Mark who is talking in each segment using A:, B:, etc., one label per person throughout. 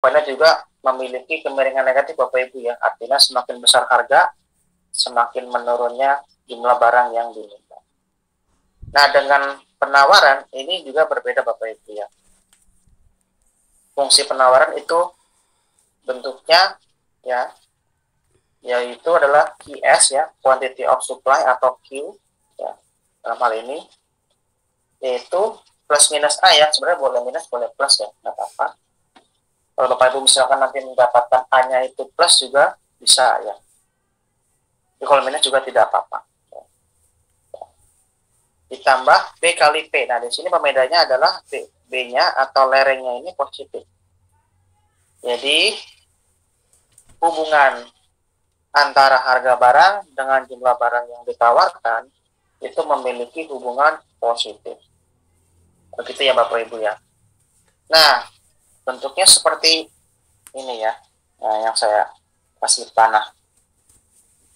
A: Poinnya juga memiliki kemiringan negatif Bapak Ibu ya. Artinya semakin besar harga, semakin menurunnya jumlah barang yang diminta. Nah, dengan penawaran ini juga berbeda Bapak Ibu ya. Fungsi penawaran itu bentuknya ya, yaitu adalah QS ya, quantity of supply atau Q ya, dalam hal ini yaitu plus minus A ya, sebenarnya boleh minus boleh plus ya, nggak apa-apa. Kalau Bapak Ibu misalkan nanti mendapatkan A-nya itu plus juga bisa ya. Jadi kalau minus juga tidak apa-apa. Ditambah B kali P. Nah, di sini pembedanya adalah B-nya atau lerengnya ini positif. Jadi hubungan antara harga barang dengan jumlah barang yang ditawarkan itu memiliki hubungan positif. Begitu ya Bapak Ibu ya. Nah, bentuknya seperti ini ya. Nah, yang saya kasih panah.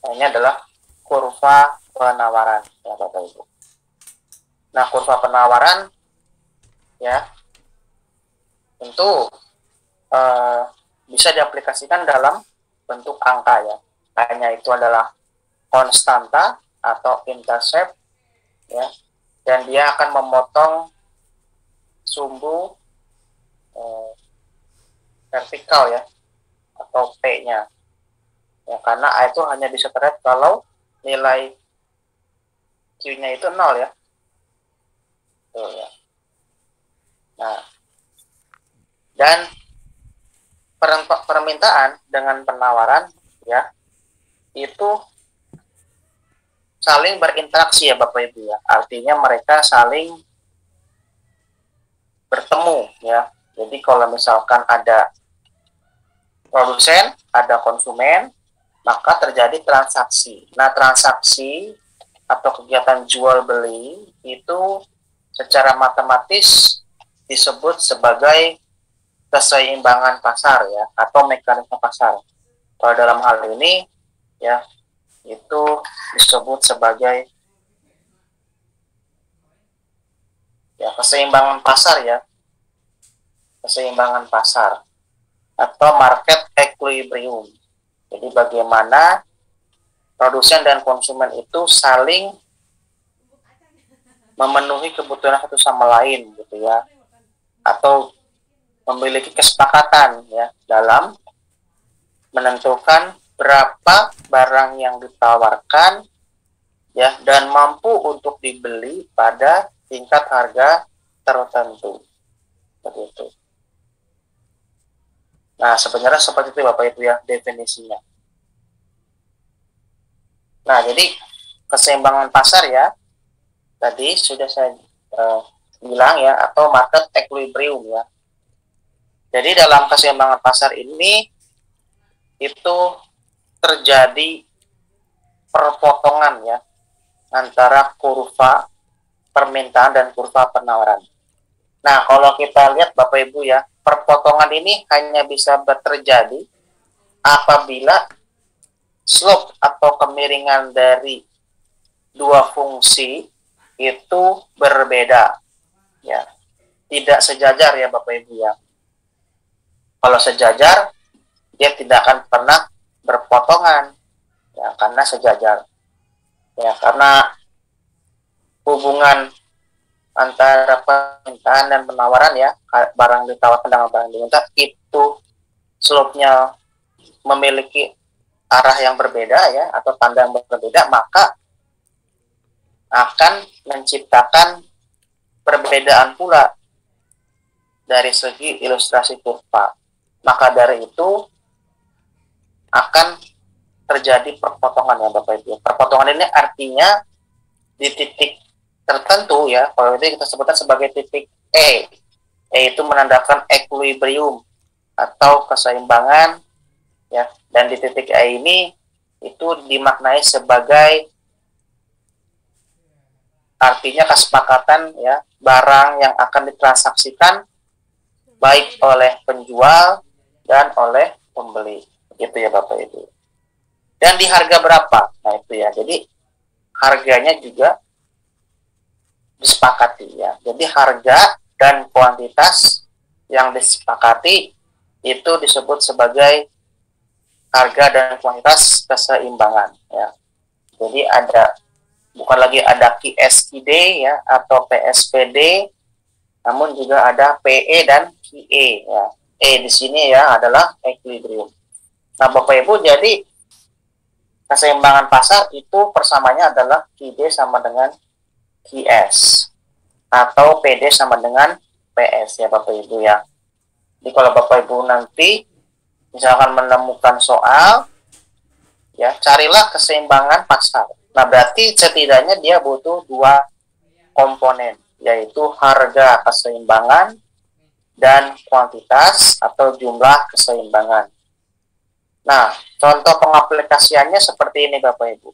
A: Nah, ini adalah kurva penawaran ya Bapak Ibu. Nah, kurva penawaran ya tentu bisa diaplikasikan dalam bentuk angka ya. Hanya itu adalah konstanta atau intercept ya. Dan dia akan memotong sumbu vertikal ya atau P-nya. Ya, karena A itu hanya bisa terlihat kalau nilai Q-nya itu 0 ya. Tuh, ya. Nah, dan permintaan dengan penawaran ya itu saling berinteraksi ya Bapak Ibu ya. Artinya mereka saling bertemu ya. Jadi kalau misalkan ada produsen, ada konsumen, maka terjadi transaksi. Nah, transaksi atau kegiatan jual beli itu secara matematis disebut sebagai keseimbangan pasar ya atau mekanisme pasar. Kalau dalam hal ini ya itu disebut sebagai ya keseimbangan pasar ya. Keseimbangan pasar atau market equilibrium. Jadi bagaimana produsen dan konsumen itu saling memenuhi kebutuhan satu sama lain gitu ya. Atau memiliki kesepakatan ya dalam menentukan berapa barang yang ditawarkan ya dan mampu untuk dibeli pada tingkat harga tertentu. Begitu. Nah, sebenarnya seperti itu Bapak Ibu ya definisinya. Nah, jadi keseimbangan pasar ya tadi sudah saya bilang ya atau market equilibrium ya. Jadi dalam keseimbangan pasar ini itu terjadi perpotongan ya antara kurva permintaan dan kurva penawaran. Nah, kalau kita lihat Bapak Ibu ya, perpotongan ini hanya bisa terjadi apabila slope atau kemiringan dari dua fungsi itu berbeda ya. Tidak sejajar ya Bapak Ibu ya. Kalau sejajar dia tidak akan pernah berpotongan ya karena sejajar. Ya, karena hubungan antara permintaan dan penawaran ya, barang ditawarkan dengan barang diminta itu slope-nya memiliki arah yang berbeda ya atau tanda yang berbeda, maka akan menciptakan perbedaan pula dari segi ilustrasi kurva. Maka dari itu akan terjadi perpotongan ya Bapak Ibu. Perpotongan ini artinya di titik tertentu ya, kalau itu kita sebutkan sebagai titik E, yaitu menandakan equilibrium atau keseimbangan ya, dan di titik E ini itu dimaknai sebagai artinya kesepakatan ya barang yang akan ditransaksikan baik oleh penjual dan oleh pembeli, gitu ya Bapak Ibu. Dan di harga berapa? Nah itu ya, jadi harganya juga disepakati ya. Jadi harga dan kuantitas yang disepakati itu disebut sebagai harga dan kuantitas keseimbangan ya. Jadi bukan lagi ada QSID ya atau PSPD, namun juga ada PE dan QE ya. E di sini ya adalah equilibrium. Nah, Bapak Ibu, jadi keseimbangan pasar itu persamanya adalah QD sama dengan QS atau PD sama dengan PS ya Bapak Ibu ya. Jadi kalau Bapak Ibu nanti misalkan menemukan soal, ya carilah keseimbangan pasar. Nah, berarti setidaknya dia butuh dua komponen, yaitu harga keseimbangan dan kuantitas atau jumlah keseimbangan. Nah, contoh pengaplikasiannya seperti ini Bapak Ibu.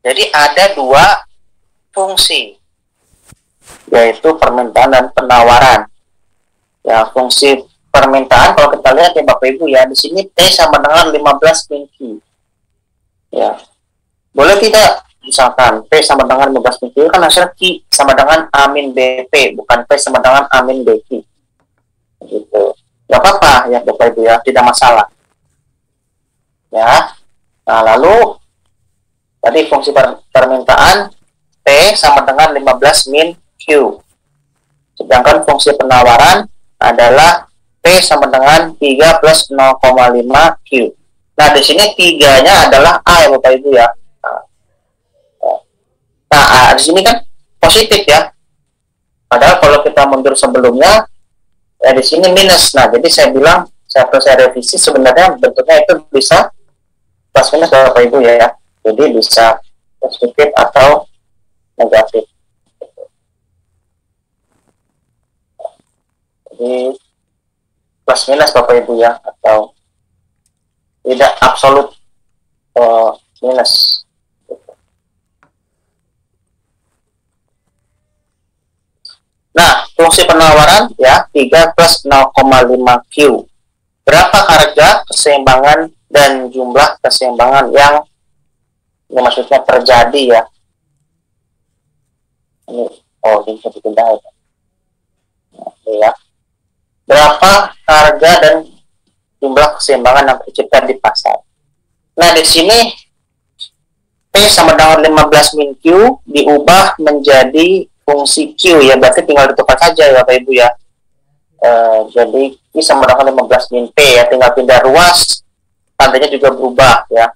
A: Jadi ada dua fungsi, yaitu permintaan dan penawaran. Ya, fungsi permintaan kalau kita lihat ya Bapak Ibu ya, di sini T sama dengan 15 min Q. Ya. Boleh tidak misalkan P sama dengan 15 min Q kan hasilnya Q sama dengan A min BP, bukan P sama dengan A min BQ. Gitu. Gak apa-apa ya Bapak Ibu ya, tidak masalah. Ya. Nah, lalu tadi fungsi permintaan T sama dengan 15 min Q. Sedangkan fungsi penawaran adalah P sama dengan 3 plus 0,5 Q. Nah, di sini tiganya adalah A ya Bapak Ibu ya. Nah, di sini kan positif ya. Padahal kalau kita mundur sebelumnya, ya di sini minus. Nah, jadi saya bilang, saya revisi sebenarnya bentuknya itu bisa plus minus Bapak Ibu ya. Jadi bisa positif atau negatif. Jadi plus minus Bapak Ibu ya, atau tidak absolut minus. Nah, fungsi penawaran ya 3 plus 0,5 Q. Berapa harga keseimbangan dan jumlah keseimbangan yang ini maksudnya terjadi ya. Ini bisa dipindah ya. Nah, ya. Berapa harga dan jumlah keseimbangan yang tercipta di pasar. Nah, di sini P sama dengan 15 min Q diubah menjadi fungsi Q ya, berarti tinggal ditukar saja ya Bapak Ibu ya. Jadi Q sama dengan 15 min P ya, tinggal pindah ruas, tandanya juga berubah ya.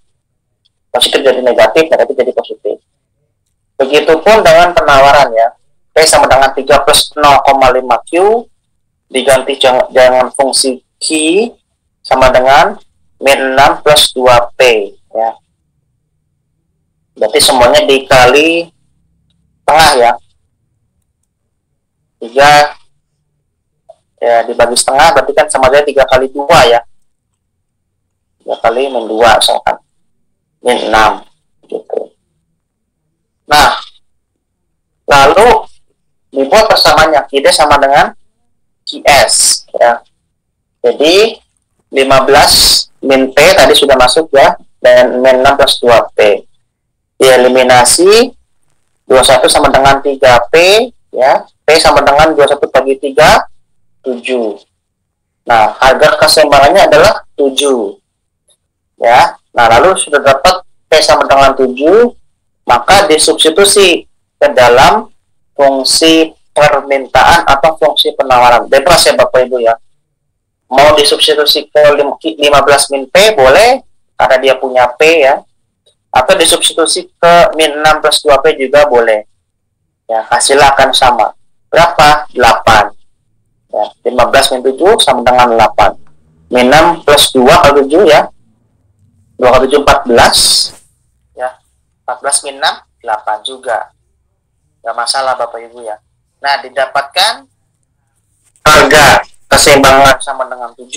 A: Positif jadi negatif, negatif jadi positif. Begitupun dengan penawaran ya. P sama dengan 3 plus 0,5 Q diganti dengan fungsi Q sama dengan min 6 plus 2P ya. Berarti semuanya dikali tengah ya. 3 ya dibagi setengah berarti kan sama aja 3 kali 2 ya. 3 kali min 2 misalkan. Min 6 gitu. Nah, lalu dibuat persamaannya QD sama dengan QS ya. Jadi 15 min P tadi sudah masuk ya, dan min 6 plus 2P. Dieliminasi 21 sama dengan 3P ya. P sama dengan 21 bagi 3 7. Nah, harga keseimbangannya adalah 7. Ya. Nah, lalu sudah dapat P sama dengan 7, maka disubstitusi ke dalam fungsi permintaan atau fungsi penawaran. Bebas ya Bapak Ibu ya. Mau disubstitusi ke 15 min P boleh, karena dia punya P ya. Atau disubstitusi ke min 6 plus 2P juga boleh. Ya, hasilnya akan sama. Berapa? 8. Ya, 15 min 7 sama dengan 8. Min 6 plus 2 kali 7 ya. 2 kali 7 14. Ya, 14 min 6 8 juga. Gak masalah Bapak Ibu ya. Nah, didapatkan harga keseimbangan sama dengan 7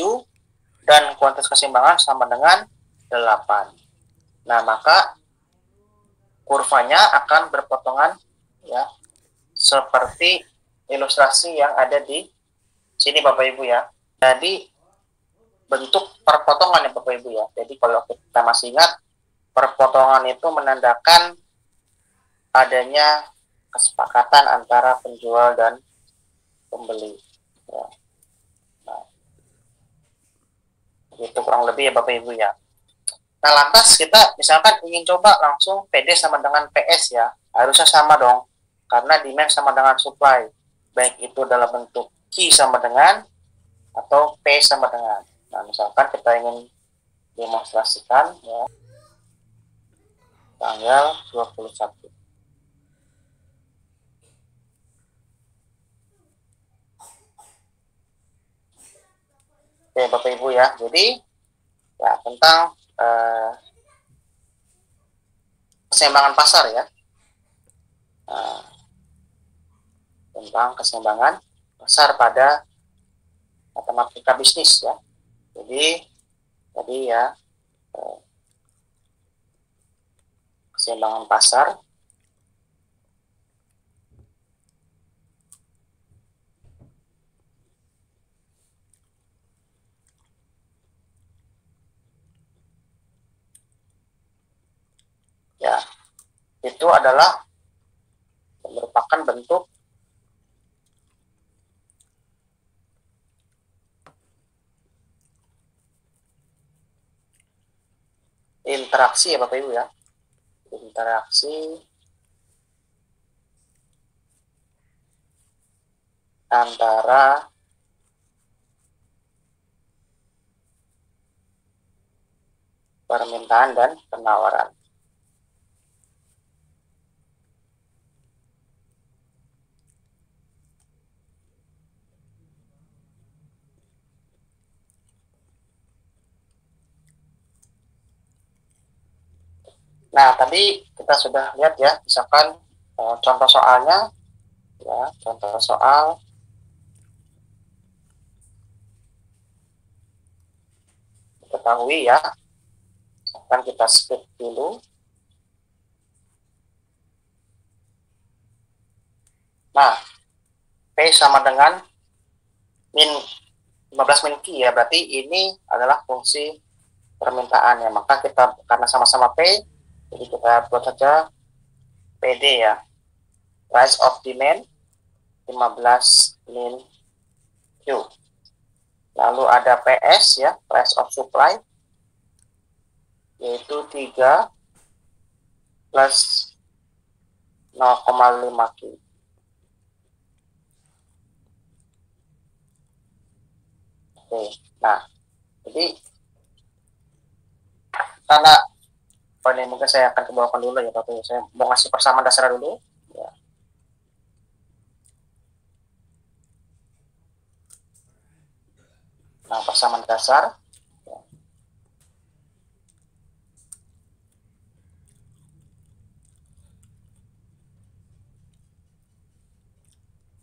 A: dan kuantitas keseimbangan sama dengan 8. Nah, maka kurvanya akan berpotongan ya, seperti ilustrasi yang ada di sini Bapak Ibu ya. Jadi bentuk perpotongan ya Bapak Ibu ya. Jadi kalau kita masih ingat, perpotongan itu menandakan adanya kesepakatan antara penjual dan pembeli. Ya. Nah, Itu kurang lebih ya Bapak Ibu ya. Nah, lantas kita misalkan ingin coba langsung PD sama dengan PS ya. Harusnya sama dong. Karena demand sama dengan supply. Baik itu dalam bentuk Q sama dengan atau P sama dengan. Nah, misalkan kita ingin demonstrasikan ya tanggal 21. Oke, Bapak Ibu ya. Jadi ya tentang keseimbangan pasar ya. Tentang keseimbangan pasar pada matematika bisnis ya. Jadi ya keseimbangan pasar ya itu adalah merupakan bentuk interaksi ya Bapak Ibu ya. Interaksi antara permintaan dan penawaran. Nah, tadi kita sudah lihat ya, misalkan contoh soalnya, ya, contoh soal ketahui ya, akan kita skip dulu. Nah, P sama dengan min 15 min Q ya, berarti ini adalah fungsi permintaan ya, maka kita karena sama-sama P, jadi kita buat saja PD ya, price of demand 15 min Q. Lalu ada PS ya, price of supply, yaitu 3 plus 0,5 Q. Oke, nah, jadi karena ini mungkin saya akan kebawakan dulu ya Bapak. Saya mau ngasih persamaan dasar dulu. Ya. Nah, persamaan dasar. Ya.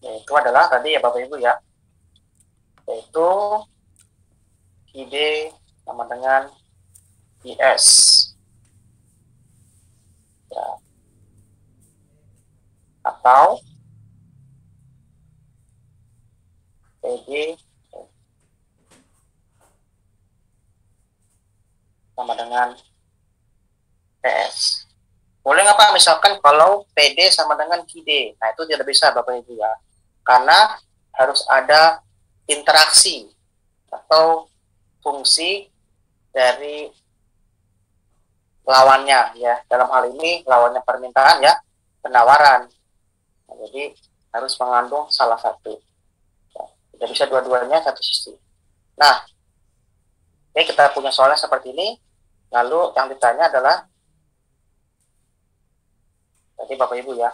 A: Yaitu adalah tadi ya Bapak Ibu ya. Yaitu ID sama dengan IS. Ya. Atau PD sama dengan PS. Boleh nggak Pak misalkan kalau PD sama dengan QD? Nah itu tidak bisa Bapak Ibu ya. Karena harus ada interaksi atau fungsi dari lawannya ya. Dalam hal ini lawannya permintaan ya, penawaran. Nah, jadi harus mengandung salah satu. Ya, tidak bisa dua-duanya satu sisi. Nah, ini kita punya soalnya seperti ini. Lalu yang ditanya adalah tadi Bapak Ibu ya,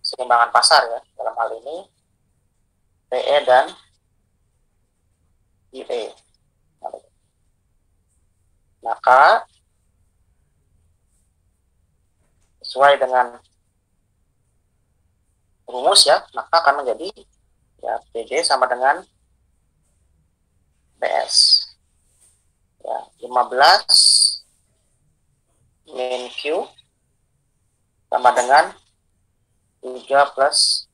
A: keseimbangan pasar ya, dalam hal ini PE dan IE. Maka sesuai dengan rumus ya, maka akan menjadi ya PD sama dengan PS. Ya, 15 min Q sama dengan 3 plus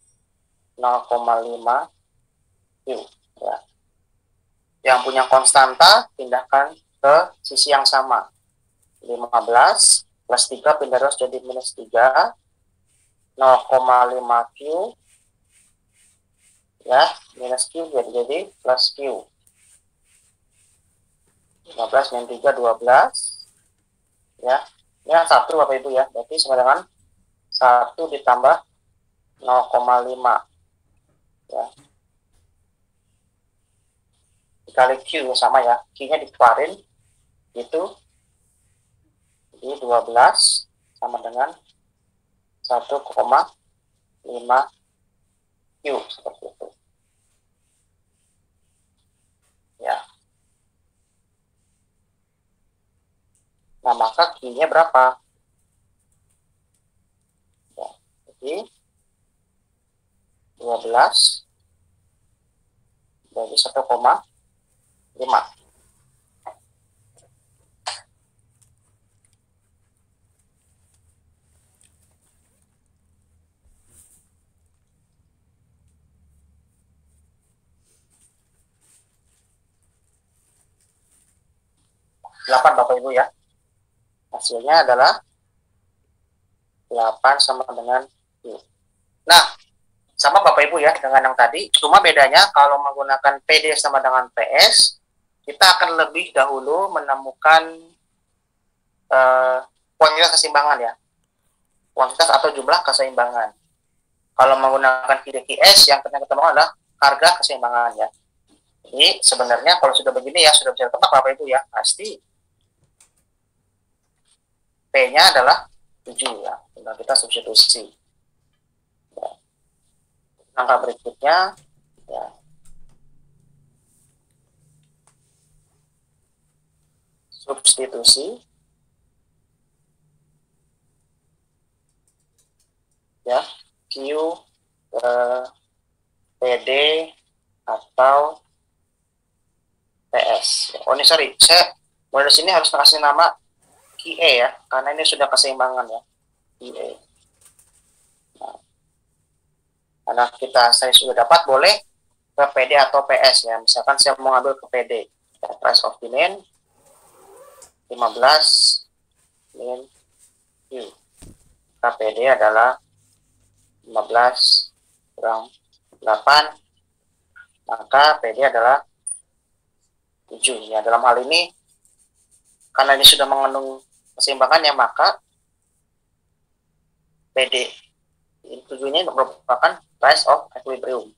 A: 0,5 Q ya. Yang punya konstanta pindahkan ke sisi yang sama. 15 plus 3 pindah terus jadi minus 3, 0,5 Q ya, minus Q jadi plus Q. 15 min 3, 12. Ya, ini yang 1 Bapak Ibu ya, berarti sama dengan 1 ditambah 0,5 ya, dikali Q sama ya, Q nya dikeluarin itu di 12 sama dengan 1,5 Q seperti itu ya. Nah, maka Q nya berapa ya, jadi 12 dari 1,5. 8 Bapak Ibu ya, hasilnya adalah 8 sama dengan Q. Nah, sama Bapak Ibu ya dengan yang tadi, cuma bedanya kalau menggunakan PD sama dengan PS, kita akan lebih dahulu menemukan kuantitas keseimbangan ya, kuantitas atau jumlah keseimbangan. Kalau menggunakan QDQS yang kita temukan adalah harga keseimbangan ya. Jadi sebenarnya kalau sudah begini ya sudah bisa ditebak Bapak Ibu ya, pasti P-nya adalah 7 ya. Tinggal kita substitusi. Ya. Langkah berikutnya ya, substitusi ya, Q PD atau PS. Oh ini sorry, saya mulai dari sini harus kasih nama QE ya, karena ini sudah keseimbangan ya, QE. Nah, karena saya sudah dapat, boleh ke PD atau PS ya. Misalkan saya mau ambil ke PD, ya, price of demand 15 min Q. PD adalah 15 kurang 8, maka PD adalah 7 ya. Dalam hal ini karena ini sudah mengandung keseimbangannya, maka PD tujuannya merupakan price of equilibrium.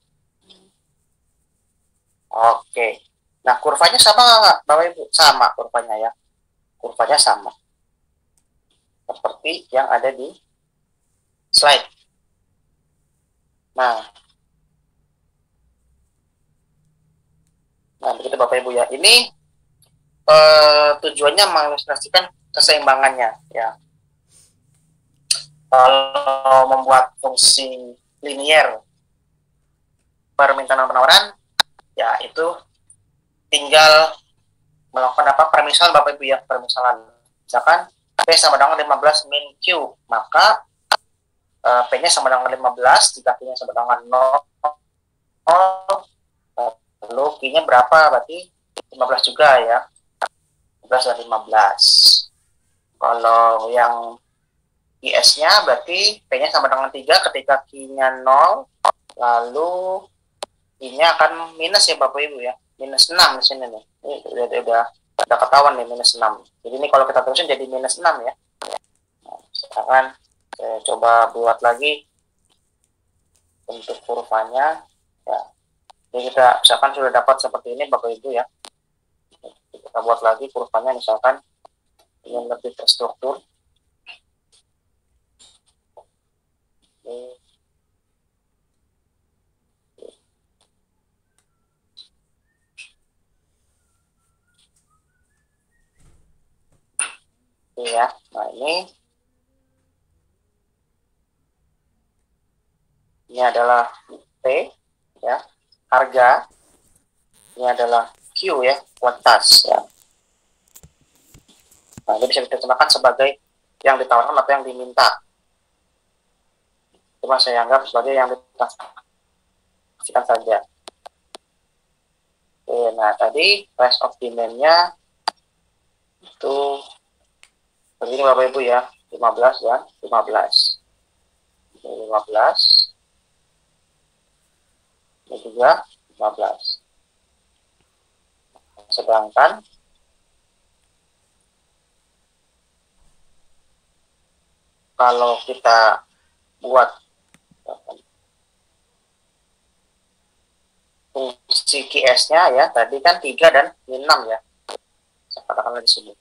A: Oke. Nah, kurvanya sama nggak, Bapak Ibu? Sama kurvanya ya. Kurvanya sama. Seperti yang ada di slide. Nah, begitu Bapak Ibu ya. Ini tujuannya mengilustrasikan keseimbangannya ya. Kalau membuat fungsi linier permintaan dan penawaran, ya itu tinggal melakukan apa, permisalan Bapak Ibu ya, permisalan. Misalkan P sama dengan 15 min Q, maka P-nya sama dengan 15, jika Q-nya sama dengan 0, lalu Q-nya berapa, berarti 15 juga ya, 15 dan 15. Kalau yang IS-nya berarti P-nya sama dengan 3 ketika Q-nya 0, lalu I-nya akan minus ya Bapak Ibu ya, minus 6 di sini nih. Ini udah ketahuan nih minus 6. Jadi ini kalau kita terusin jadi minus 6 ya. Nah, sekarang saya coba buat lagi untuk kurvanya ya. Jadi kita misalkan sudah dapat seperti ini Bapak Ibu ya. Kita buat lagi kurvanya, misalkan ingin lebih terstruktur. Ya, nah ini adalah P ya, harga, ini adalah Q ya, kuantitas ya. Nah, ini bisa diterjemahkan sebagai yang ditawarkan atau yang diminta. Cuma saya anggap sebagai yang ditransaksikan saja. Oke, nah tadi price of demand-nya itu begini Bapak Ibu ya, 15 dan 15. Ini 15. Ini juga 15. Sedangkan kalau kita buat fungsi QS-nya ya, tadi kan 3 dan 6 ya. Saya katakanlah di sini.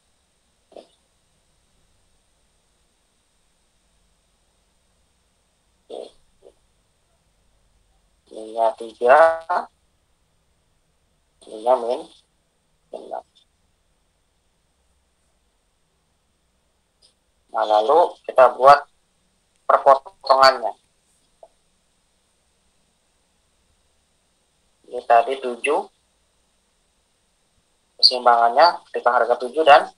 A: Ininya 3, ininya min 6. Nah, lalu kita buat perpotongannya. Ini tadi 7, keseimbangannya ketika harga 7 dan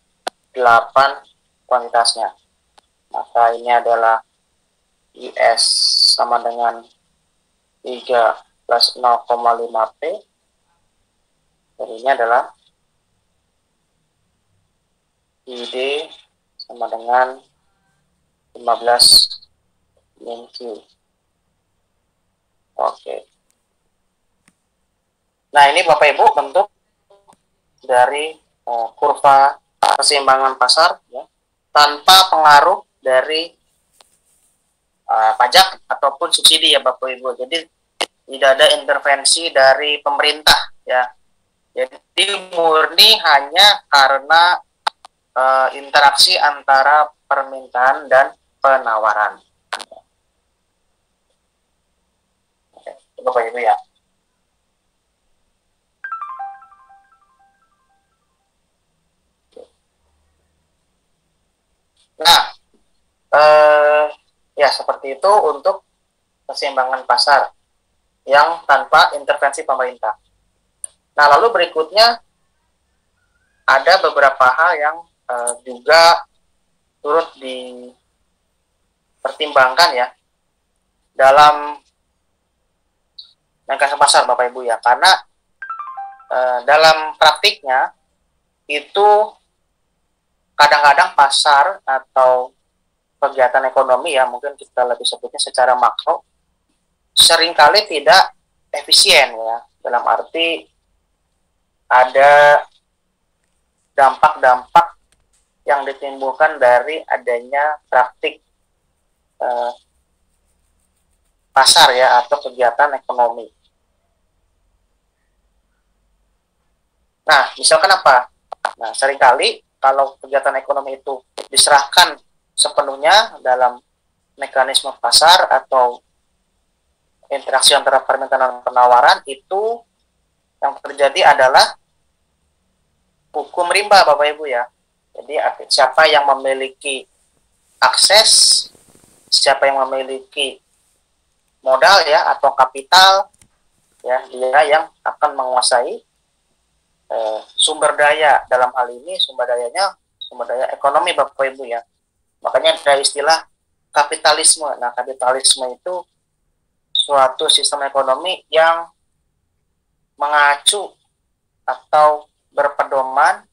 A: 8 kuantitasnya. Maka ini adalah IS sama dengan 3 plus 0,5 P. Jadi ini adalah ID sama dengan 15 min Q. Oke. Nah, ini Bapak Ibu bentuk dari kurva keseimbangan pasar ya, tanpa pengaruh dari pajak ataupun subsidi ya Bapak Ibu. Jadi tidak ada intervensi dari pemerintah ya. Jadi murni hanya karena interaksi antara permintaan dan penawaran. Oke, Bapak Ibu ya. Nah, ya seperti itu untuk keseimbangan pasar yang tanpa intervensi pemerintah. Nah, lalu berikutnya ada beberapa hal yang juga turut dipertimbangkan ya dalam mekanisme pasar Bapak Ibu ya, karena dalam praktiknya itu kadang-kadang pasar atau kegiatan ekonomi ya, mungkin kita lebih sebutnya secara makro, seringkali tidak efisien ya, dalam arti ada dampak-dampak yang ditimbulkan dari adanya praktik pasar ya, atau kegiatan ekonomi. Nah, misalkan apa? Nah, seringkali kalau kegiatan ekonomi itu diserahkan sepenuhnya dalam mekanisme pasar atau interaksi antara permintaan dan penawaran, itu yang terjadi adalah hukum rimba Bapak Ibu ya. Jadi siapa yang memiliki akses, siapa yang memiliki modal ya atau kapital ya, dia yang akan menguasai sumber daya. Dalam hal ini sumber dayanya sumber daya ekonomi Bapak Ibu ya. Makanya ada istilah kapitalisme. Nah, kapitalisme itu suatu sistem ekonomi yang mengacu atau berpedoman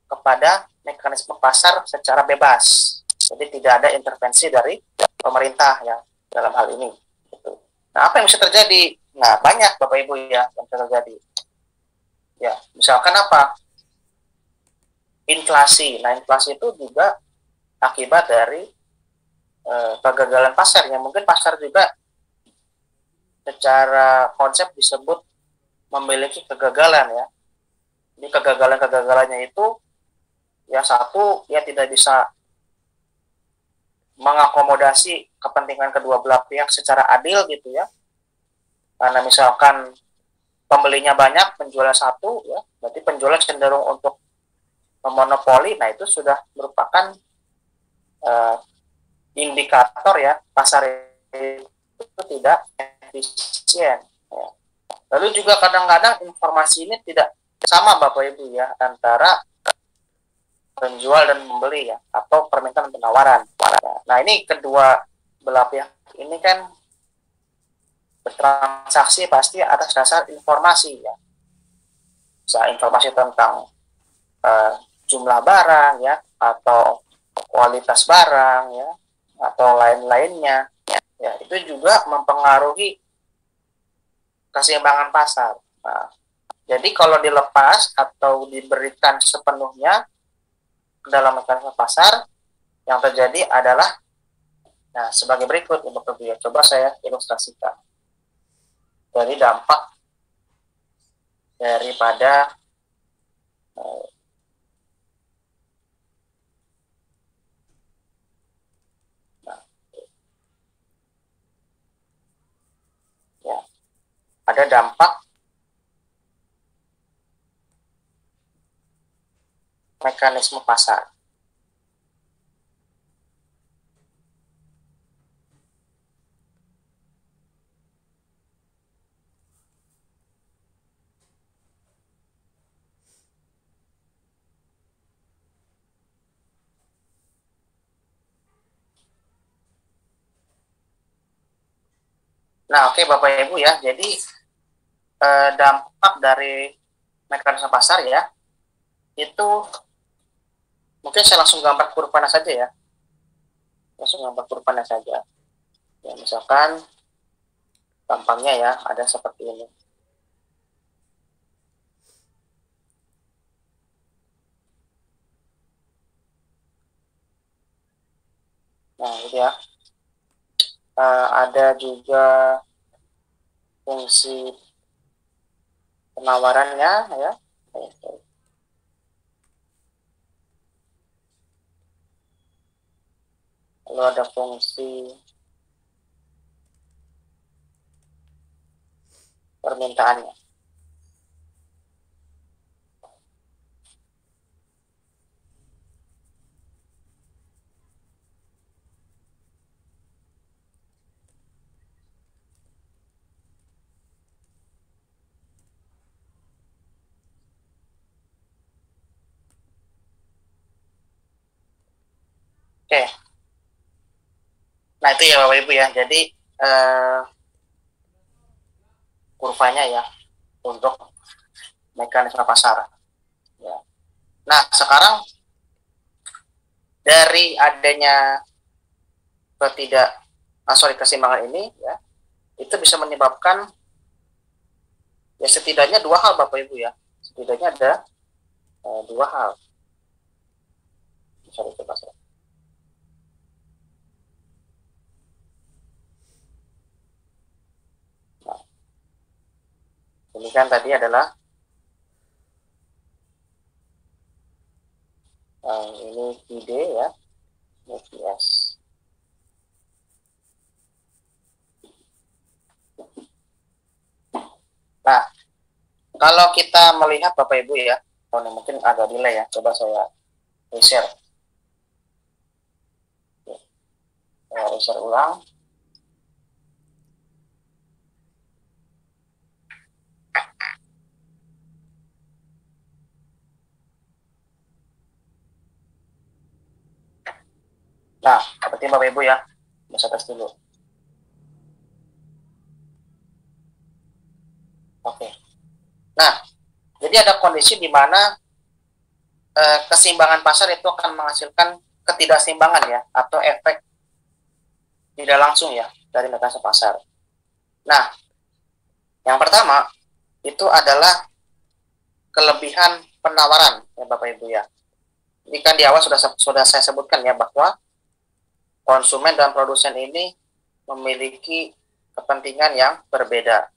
A: kepada mekanisme pasar secara bebas. Jadi tidak ada intervensi dari pemerintah ya dalam hal ini. Nah, apa yang bisa terjadi? Nah, banyak Bapak Ibu ya yang terjadi. Ya, misalkan apa? Inflasi. Nah, inflasi itu juga akibat dari kegagalan pasar ya. Mungkin pasar juga secara konsep disebut memiliki kegagalan ya. Jadi kegagalannya itu ya, satu, ya tidak bisa mengakomodasi kepentingan kedua belah pihak secara adil gitu ya. Karena misalkan pembelinya banyak, penjualnya satu ya, berarti penjualnya cenderung untuk memonopoli. Nah, itu sudah merupakan indikator ya pasar itu tidak efisien ya. Lalu juga kadang-kadang informasi ini tidak sama Bapak Ibu ya, antara penjual dan pembeli ya, atau permintaan dan penawaran. Nah, ini kedua belah pihak ini kan bertransaksi pasti atas dasar informasi ya. Bisa informasi tentang jumlah barang ya, atau kualitas barang ya, atau lain-lainnya ya. Itu juga mempengaruhi keseimbangan pasar. Nah, jadi kalau dilepas atau diberikan sepenuhnya ke dalam mekanisme pasar, yang terjadi adalah nah sebagai berikut ya Bapak Ibu ya. Coba saya ilustrasikan. Dari dampak daripada nah, ya, ada dampak mekanisme pasar. Nah, oke Bapak Ibu ya. Jadi dampak dari mekanisme pasar ya, itu mungkin saya langsung gambar kurvanya saja ya. Langsung gambar kurvanya saja. Ya, misalkan gampangnya ya, ada seperti ini. Nah, gitu ya. Ada juga fungsi penawarannya ya. Lalu ada fungsi permintaannya. Oke. Nah, itu ya Bapak Ibu ya. Jadi kurvanya ya untuk mekanisme pasar. Ya. Nah, sekarang dari adanya keseimbangan ini ya, itu bisa menyebabkan ya setidaknya dua hal Bapak Ibu ya. Setidaknya ada dua hal. Sorry, coba saya. Nah, ini kan tadi adalah ini ide ya, UPS. Nah, kalau kita melihat Bapak Ibu ya, mungkin agak delay ya, coba saya share. Share ulang. Nah, seperti Bapak Ibu ya, bisa tes dulu. Oke. Nah, jadi ada kondisi di mana keseimbangan pasar itu akan menghasilkan ketidakseimbangan ya, atau efek tidak langsung ya dari mekanisme pasar. Nah, yang pertama itu adalah kelebihan penawaran ya Bapak Ibu ya. Ini kan di awal sudah saya sebutkan ya bahwa konsumen dan produsen ini memiliki kepentingan yang berbeda.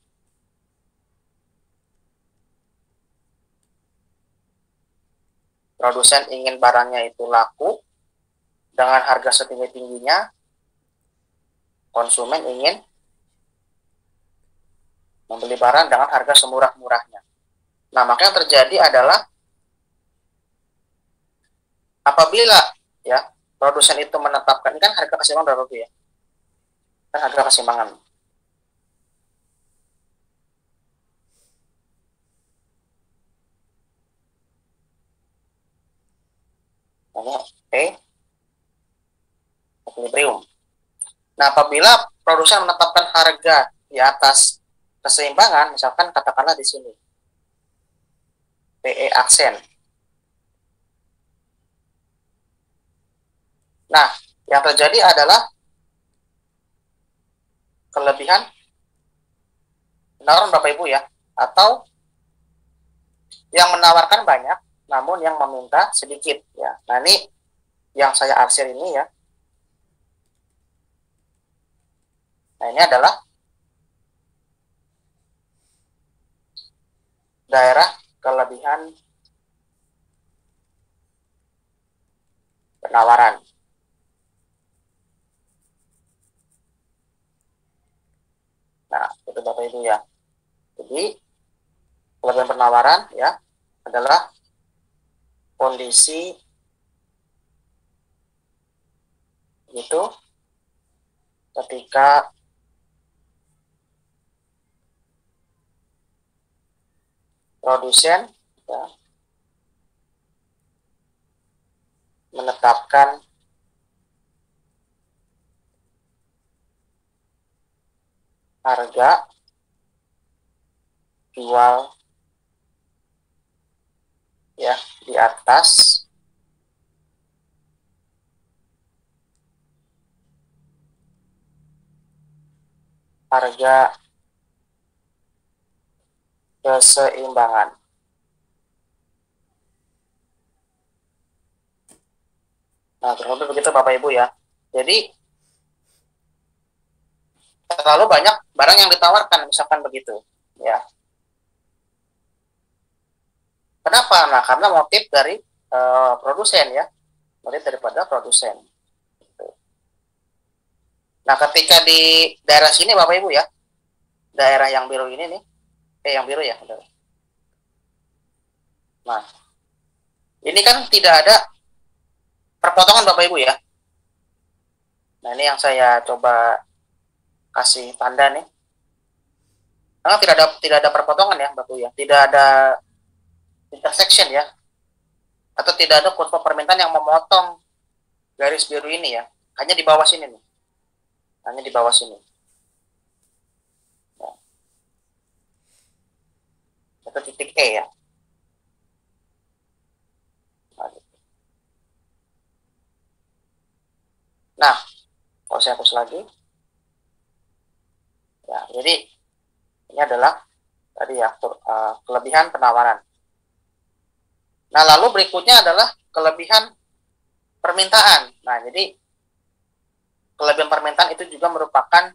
A: Produsen ingin barangnya itu laku dengan harga setinggi-tingginya, konsumen ingin membeli barang dengan harga semurah-murahnya. Nah, maka yang terjadi adalah apabila ya produsen itu menetapkan, ini kan harga keseimbangan berapa ya? Kan harga keseimbangan. Namanya equilibrium. Nah, apabila produsen menetapkan harga di atas keseimbangan, misalkan katakanlah di sini PE aksen. Nah, yang terjadi adalah kelebihan penawaran Bapak Ibu ya, atau yang menawarkan banyak namun yang meminta sedikit ya. Nah, ini yang saya arsir ini ya. Nah, ini adalah daerah kelebihan penawaran. Nah, itu Bapak Ibu ya. Jadi, kelebihan penawaran ya adalah kondisi itu ketika produsen ya, menetapkan harga jual ya di atas harga keseimbangan. Nah, kurang lebih begitu Bapak Ibu ya. Jadi, terlalu banyak barang yang ditawarkan, misalkan begitu. Ya. Kenapa? Nah, karena motif dari produsen ya. Motif daripada produsen. Nah, ketika di daerah sini Bapak Ibu ya, daerah yang biru ini nih, yang biru ya. Nah, ini kan tidak ada perpotongan Bapak Ibu ya. Nah, ini yang saya coba kasih tanda nih. Karena tidak ada perpotongan ya Bapak Ibu ya. Tidak ada intersection ya. Atau tidak ada kurva permintaan yang memotong garis biru ini ya. Hanya di bawah sini nih. Hanya di bawah sini. Ya. Itu titik E ya. Nah, kalau saya hapus lagi. Ya, jadi ini adalah tadi ya kelebihan penawaran. Nah, lalu berikutnya adalah kelebihan permintaan. Nah, jadi kelebihan permintaan itu juga merupakan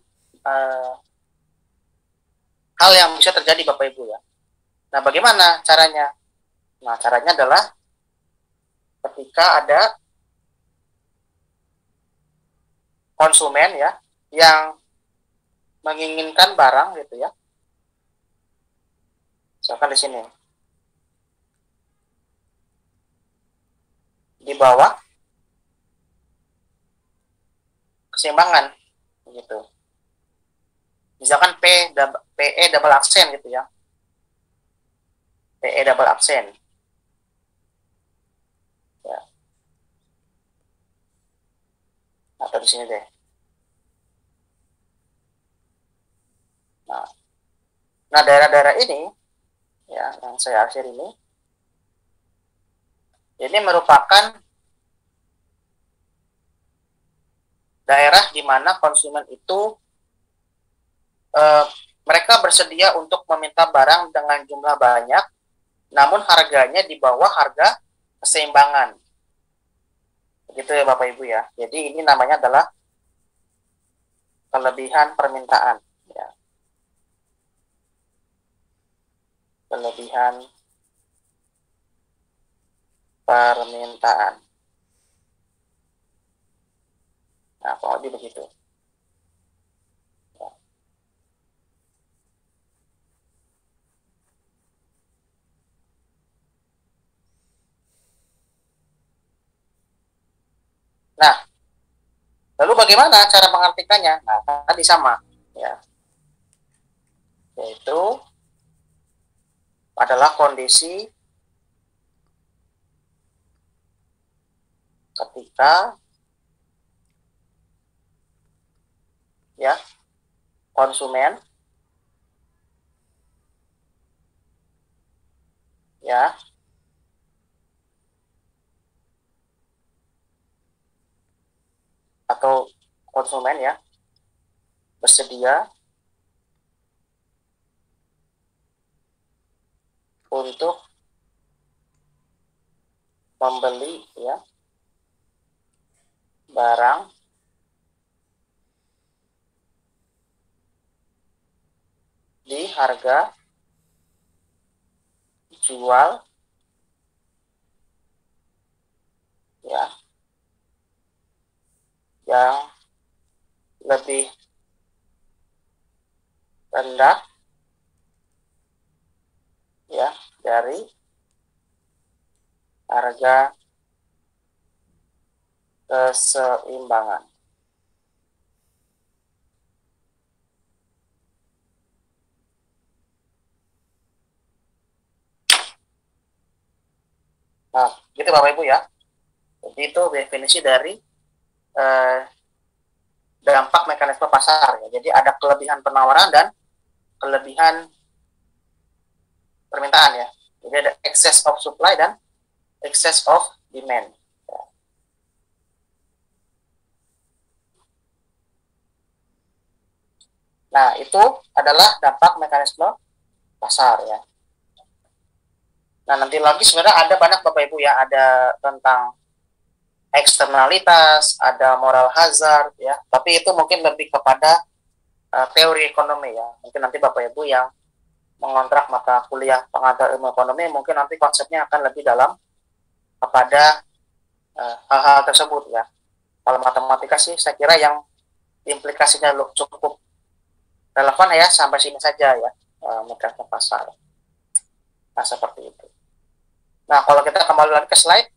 A: hal yang bisa terjadi Bapak Ibu ya. Nah, bagaimana caranya? Nah, caranya adalah ketika ada konsumen ya yang menginginkan barang gitu ya. Misalkan di sini di bawah keseimbangan gitu. Misalkan PE double aksen gitu ya. PE double aksen. Ya. Atau di sini deh. Nah, daerah-daerah ini ya yang saya arsir ini merupakan daerah di mana konsumen itu eh, mereka bersedia untuk meminta barang dengan jumlah banyak, namun harganya di bawah harga keseimbangan. Begitu ya Bapak Ibu ya. Jadi ini namanya adalah kelebihan permintaan. Ya. Kelebihan permintaan. Nah, kurang lebih begitu. Ya. Nah, lalu bagaimana cara mengartikannya? Nah, tadi sama, ya, yaitu adalah kondisi ketika ya konsumen ya atau konsumen ya bersedia untuk membeli ya barang di harga jual ya yang lebih rendah ya dari harga keseimbangan. Nah, gitu Bapak Ibu ya. Jadi itu definisi dari dampak mekanisme pasar ya. Jadi ada kelebihan penawaran dan kelebihan permintaan ya. Jadi ada excess of supply dan excess of demand. Ya. Nah, itu adalah dampak mekanisme pasar ya. Nah, nanti lagi sebenarnya ada banyak Bapak Ibu ya, ada tentang eksternalitas, ada moral hazard ya. Tapi itu mungkin lebih kepada teori ekonomi ya. Mungkin nanti Bapak Ibu yang mengontrak mata kuliah pengantar ilmu ekonomi mungkin nanti konsepnya akan lebih dalam kepada hal-hal tersebut ya. Kalau matematika sih saya kira yang implikasinya cukup relevan ya sampai sini saja ya, mekanisme pasar. Nah, seperti itu. Nah, kalau kita kembali lagi ke slide.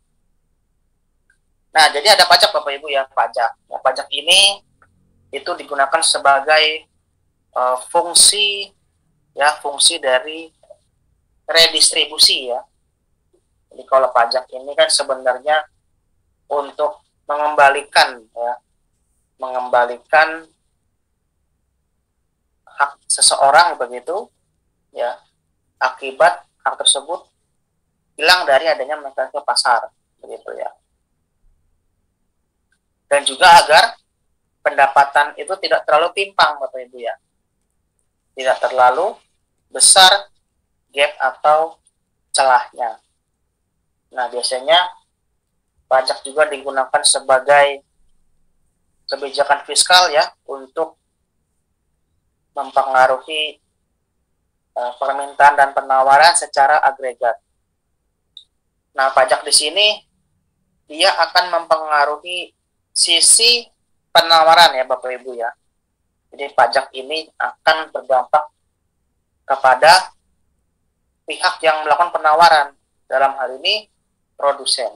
A: Nah, jadi ada pajak Bapak Ibu ya, pajak. Nah, pajak ini itu digunakan sebagai fungsi dari redistribusi ya. Jadi kalau pajak ini kan sebenarnya untuk mengembalikan hak seseorang begitu ya, akibat hak tersebut hilang dari adanya mekanisme pasar begitu ya. Dan juga agar pendapatan itu tidak terlalu timpang Bapak Ibu ya. Tidak terlalu besar gap atau celahnya. Nah, biasanya pajak juga digunakan sebagai kebijakan fiskal ya untuk mempengaruhi permintaan dan penawaran secara agregat. Nah, pajak di sini dia akan mempengaruhi sisi penawaran ya Bapak Ibu ya. Jadi pajak ini akan berdampak kepada pihak yang melakukan penawaran, dalam hal ini produsen.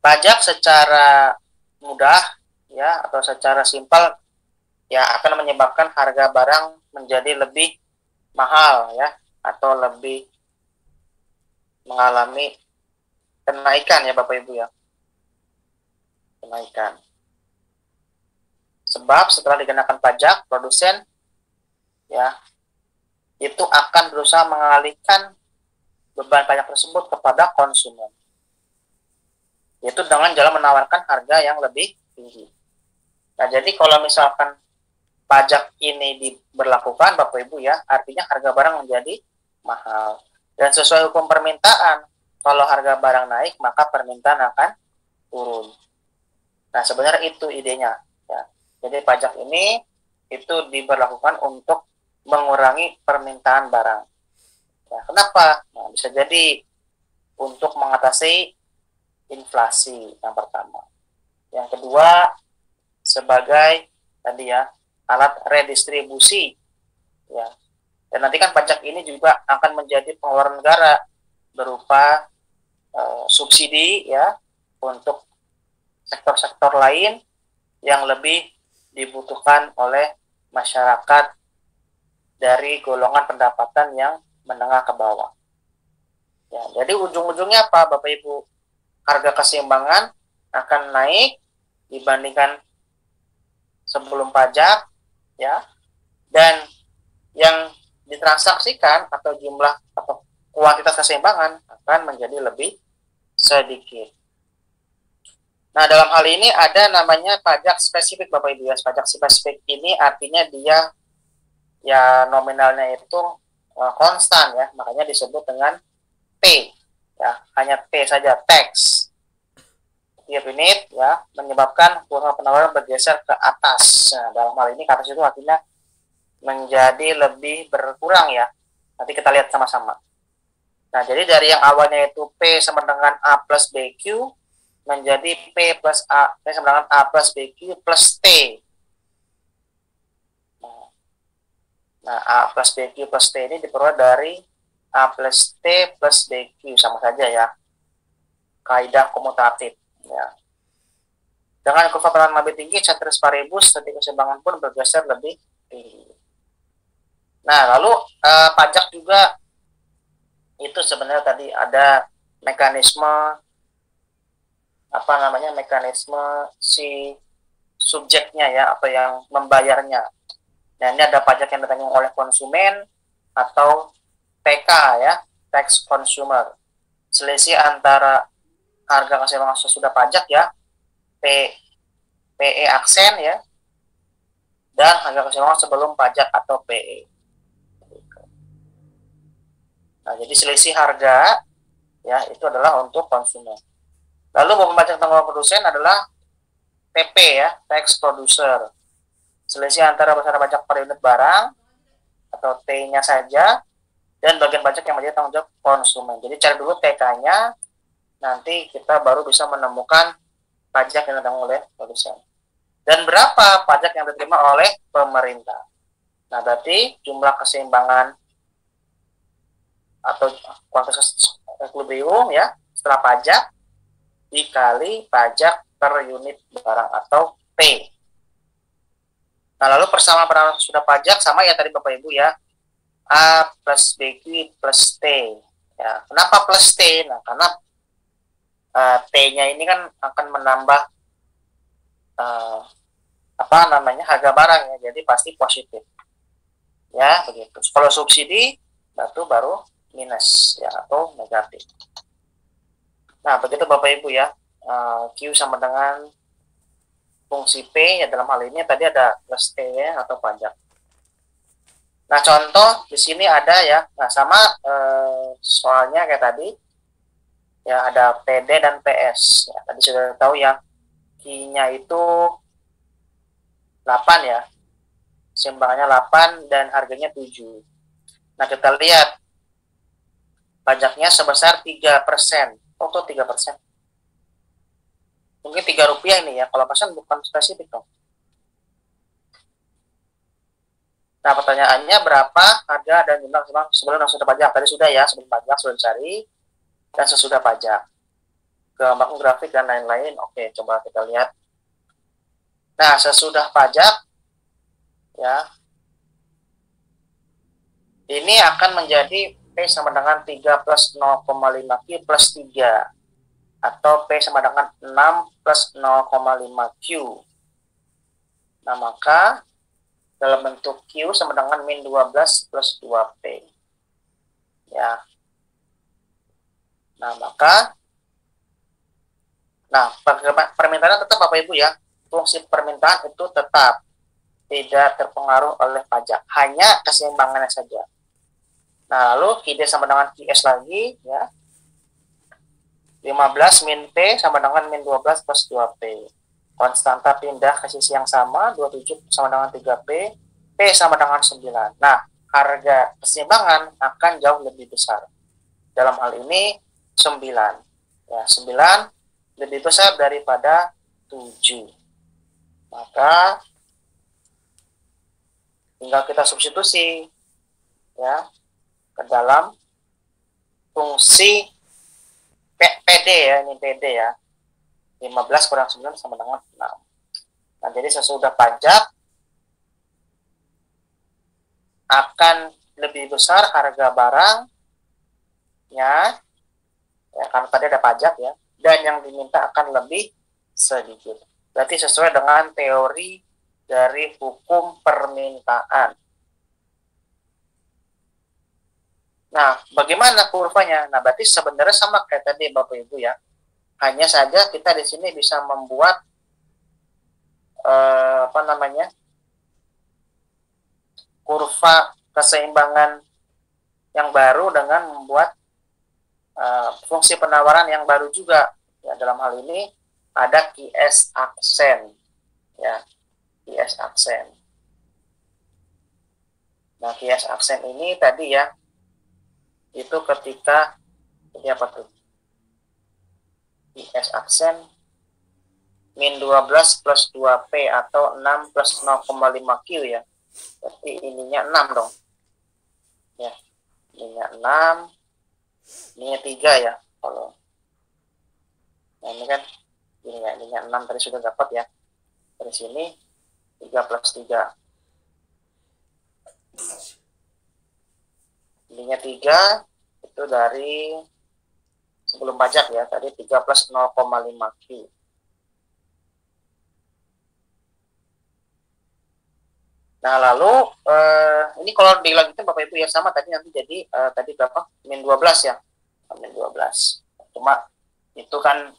A: Pajak secara mudah ya atau secara simpel ya akan menyebabkan harga barang menjadi lebih mahal ya atau lebih mengalami kenaikan ya Bapak Ibu ya. Kenaikan. Sebab setelah dikenakan pajak, produsen ya itu akan berusaha mengalihkan beban pajak tersebut kepada konsumen. Yaitu dengan jalan menawarkan harga yang lebih tinggi. Nah, jadi kalau misalkan pajak ini diberlakukan Bapak Ibu ya, artinya harga barang menjadi mahal. Dan sesuai hukum permintaan, kalau harga barang naik, maka permintaan akan turun. Nah, sebenarnya itu idenya. Ya. Jadi pajak ini itu diberlakukan untuk mengurangi permintaan barang. Ya, kenapa? Nah, bisa jadi untuk mengatasi inflasi yang pertama. Yang kedua, sebagai tadi ya alat redistribusi. Ya. Dan nanti kan pajak ini juga akan menjadi pengeluaran negara berupa subsidi ya untuk sektor-sektor lain yang lebih dibutuhkan oleh masyarakat dari golongan pendapatan yang menengah ke bawah. Ya, jadi ujung-ujungnya apa Bapak Ibu? Harga keseimbangan akan naik dibandingkan sebelum pajak ya. Dan yang ditransaksikan atau jumlah atau kuantitas keseimbangan akan menjadi lebih sedikit. Nah, dalam hal ini ada namanya pajak spesifik Bapak Ibu ya. Pajak spesifik ini artinya dia ya nominalnya itu konstan ya, makanya disebut dengan P ya, hanya P saja, tax. Tiap unit ya menyebabkan kurva penawaran bergeser ke atas. Nah, dalam hal ini ke atas itu artinya menjadi lebih berkurang ya. Nanti kita lihat sama-sama. Nah, jadi dari yang awalnya itu P sama dengan A plus BQ menjadi P sama dengan A plus BQ plus T. Nah, A plus BQ plus T ini diperoleh dari A plus T plus BQ, sama saja ya. Kaidah komutatif. Ya. Dengan kurva penawaran lebih tinggi, ceteris paribus, strategi keseimbangan pun bergeser lebih tinggi. Nah, lalu pajak juga itu sebenarnya tadi ada mekanisme mekanisme si subjeknya ya, atau yang membayarnya. Nah, ini ada pajak yang ditanggung oleh konsumen atau TK ya, tax consumer. Selisih antara harga keseimbangan sesudah pajak ya, PE aksen ya, dan harga keseimbangan sebelum pajak atau PE. Nah, jadi selisih harga ya itu adalah untuk konsumen. Lalu beban pajak tanggungan produsen adalah TP ya, tax producer. Selisih antara besaran pajak per unit barang atau T-nya saja dan bagian pajak yang menjadi tanggung jawab konsumen. Jadi cari dulu TK-nya, nanti kita baru bisa menemukan pajak yang ditanggung oleh produsen. Dan berapa pajak yang diterima oleh pemerintah. Nah, berarti jumlah keseimbangan atau kuantitas ekuilibrium ya setelah pajak dikali pajak per unit barang atau P. Nah, lalu persamaan pada sudah pajak sama ya tadi Bapak Ibu ya, A plus BQ plus T. Ya, kenapa plus T? Nah, karena T-nya ini kan akan menambah harga barang ya, jadi pasti positif. Ya, begitu. Kalau subsidi itu baru minus ya atau negatif. Nah, begitu Bapak Ibu ya. Q sama dengan fungsi P ya, dalam hal ini tadi ada plus T ya, atau pajak. Nah, contoh di sini ada ya. Nah, sama soalnya kayak tadi ya, ada PD dan PS. Ya, tadi sudah tahu ya, Q-nya itu 8 ya. Keseimbangannya 8 dan harganya 7. Nah, kita lihat pajaknya sebesar 3%. Oh, tuh 3%. Mungkin 3 rupiah ini ya, kalau persen bukan spesifik dong. Nah, pertanyaannya berapa harga dan jumlah sebelum dan sesudah pajak? Tadi sudah ya, sebelum pajak sudah dicari, dan sesudah pajak. Gambar grafik dan lain-lain. Oke, coba kita lihat. Nah, sesudah pajak ya, ini akan menjadi P sama dengan 3 plus 0,5 Q plus 3, atau P sama dengan 6 plus 0,5 Q. Nah, maka dalam bentuk Q sama dengan min 12 plus 2P. Ya. Nah, maka permintaan tetap Bapak Ibu ya. Fungsi permintaan itu tetap tidak terpengaruh oleh pajak, hanya keseimbangannya saja. Nah, lalu QD sama dengan QS lagi ya. 15 min P sama dengan min 12 plus 2P. Konstanta pindah ke sisi yang sama, 27 sama dengan 3P, P sama dengan 9. Nah, harga keseimbangan akan jauh lebih besar. Dalam hal ini 9. Ya, 9 lebih besar daripada 7. Maka tinggal kita substitusi ya ke dalam fungsi PD ya, ini PD ya. 15 kurang 9 sama dengan 6. Nah, jadi sesudah pajak akan lebih besar harga barangnya ya, karena tadi ada pajak ya, dan yang diminta akan lebih sedikit. Berarti sesuai dengan teori dari hukum permintaan. Nah, bagaimana kurvanya? Nah, berarti sebenarnya sama kayak tadi Bapak Ibu ya. Hanya saja kita di sini bisa membuat kurva keseimbangan yang baru dengan membuat fungsi penawaran yang baru juga. Ya, dalam hal ini ada QS aksen, ya, QS aksen. Nah, QS aksen ini tadi ya, itu ketika ini apa tuh? QS aksen min 12 plus 2P atau 6 plus 0,5 Q ya. Berarti ininya 6 dong. Ya, ininya 6, ininya 3 ya. Kalau nah ini kan ininya 6 tadi sudah dapat ya. Dari sini 3 plus 3. Ininya 3 itu dari sebelum pajak ya. Tadi 3 plus 0,5 Q. Nah, lalu ini kalau dilanjutkan Bapak Ibu ya sama tadi nanti jadi tadi berapa? Min 12 ya. Min 12. Cuma itu kan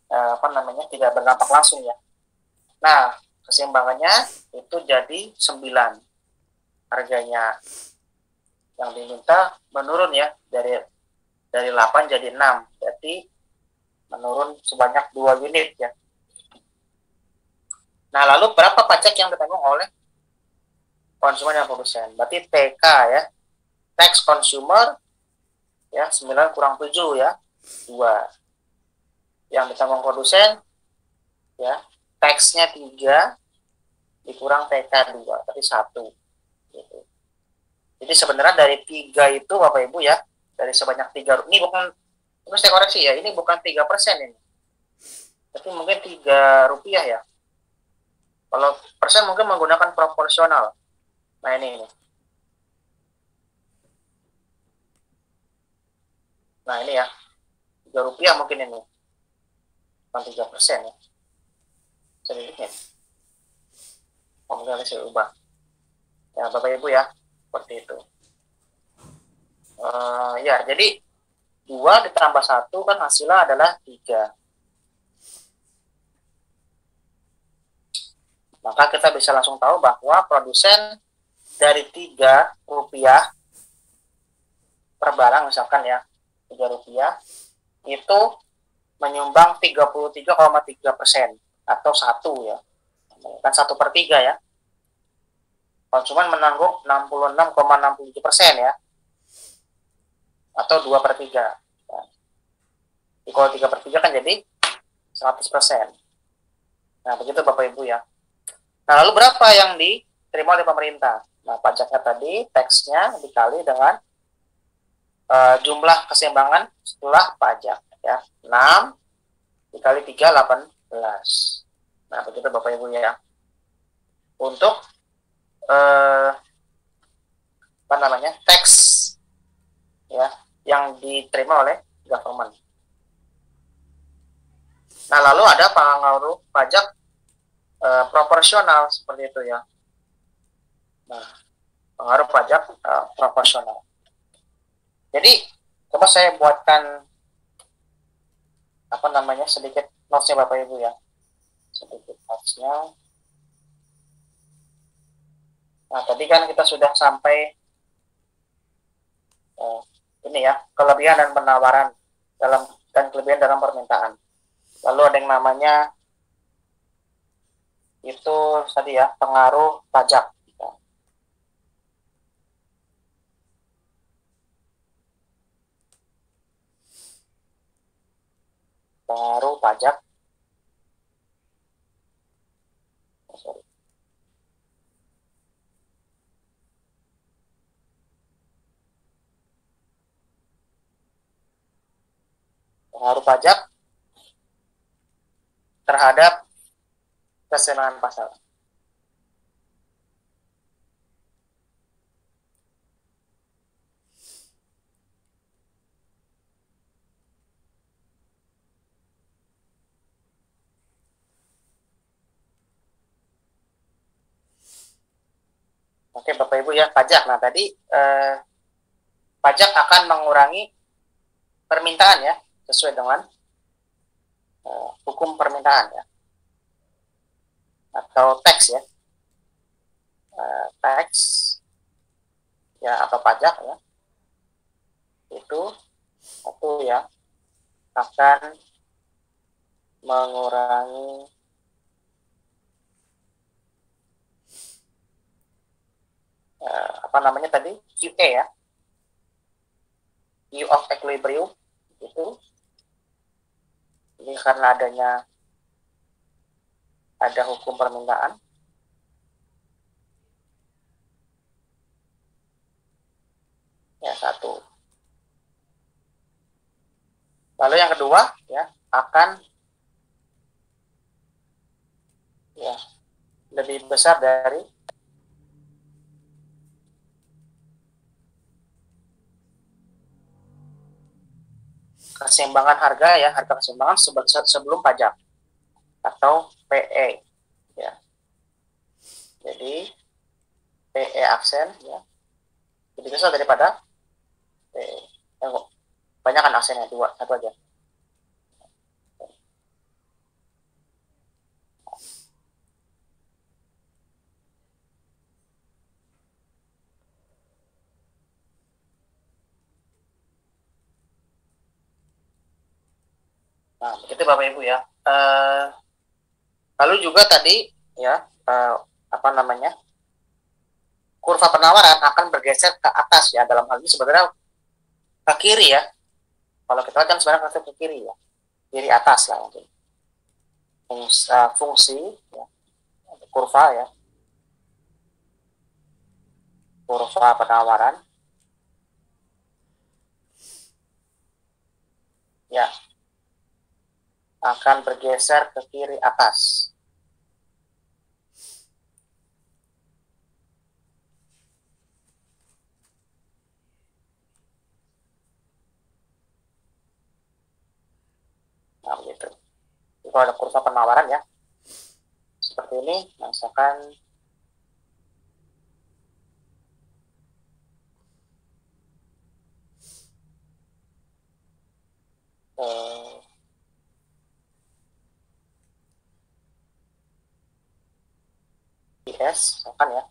A: apa namanya tidak berdampak langsung ya. Nah, keseimbangannya itu jadi 9. Harganya yang diminta menurun ya dari 8 jadi 6. Berarti menurun sebanyak 2 unit ya. Nah, lalu berapa pajak yang ditanggung oleh konsumen dan produsen? Berarti TK ya. Tax consumer ya 9 kurang 7 ya. 2. Yang ditanggung produsen ya, tax-nya 3 dikurang TK 2, tapi 1 gitu. Jadi sebenarnya dari 3 itu Bapak Ibu ya, dari sebanyak 3, ini bukan, terus saya koreksi ya, ini bukan 3% ini, tapi mungkin 3 rupiah ya. Kalau persen mungkin menggunakan proporsional. Nah ini. Nah ini ya, 3 rupiah mungkin ini, bukan 3% ya. Sedikitnya. Mungkin saya ubah. Ya Bapak Ibu ya, seperti itu. Ya, jadi 2 ditambah 1 kan hasilnya adalah 3. Maka kita bisa langsung tahu bahwa produsen dari 3 rupiah per barang misalkan ya, 3 rupiah itu menyumbang 33,3% atau 1 ya. Kan 1/3 ya. Konsumen menanggung 66,67% ya. Atau 2/3. Jadi kalau 3/3 kan jadi 100%. Nah, begitu Bapak Ibu ya. Nah, lalu berapa yang diterima oleh pemerintah? Nah, pajaknya tadi, tax-nya dikali dengan jumlah keseimbangan setelah pajak ya. 6 dikali 3, 18. Nah, begitu Bapak Ibu ya. Untuk apa namanya? Tax ya yang diterima oleh government. Nah, lalu ada pengaruh pajak proporsional seperti itu ya. Nah, pengaruh pajak proporsional. Jadi, coba saya buatkan apa namanya sedikit notes-nya Bapak Ibu ya. Sedikit notes-nya. Nah, tadi kan kita sudah sampai ini ya, kelebihan dan penawaran dan kelebihan dalam permintaan. Lalu ada yang namanya itu tadi ya, pengaruh pajak. Pengaruh pajak. Sorry. Pengaruh pajak terhadap kesenangan pasar. Oke Bapak Ibu ya, pajak. Nah tadi pajak akan mengurangi permintaan ya, sesuai dengan hukum permintaan ya, atau tax ya, tax ya atau pajak ya. itu satu ya, akan mengurangi apa namanya tadi, QE ya, Q of equilibrium itu. Ini karena ada hukum permintaan. Ya, satu. Lalu yang kedua ya, akan ya lebih besar dari keseimbangan harga ya, harga keseimbangan sebelum pajak atau PE ya. Jadi PE aksen ya lebih besar daripada PE. Banyak kan aksennya, dua, satu aja. Nah, begitu Bapak Ibu ya. Lalu juga tadi ya, apa namanya, kurva penawaran akan bergeser ke atas ya, dalam hal ini sebenarnya ke kiri ya. Kalau kita lihat kan sebenarnya ke kiri ya, kiri atas lah mungkin. Fungsi ya, kurva ya, kurva penawaran ya akan bergeser ke kiri atas. Nah, begitu. Kalau ada kurva penawaran ya, seperti ini, misalkan IS, misalkan ya.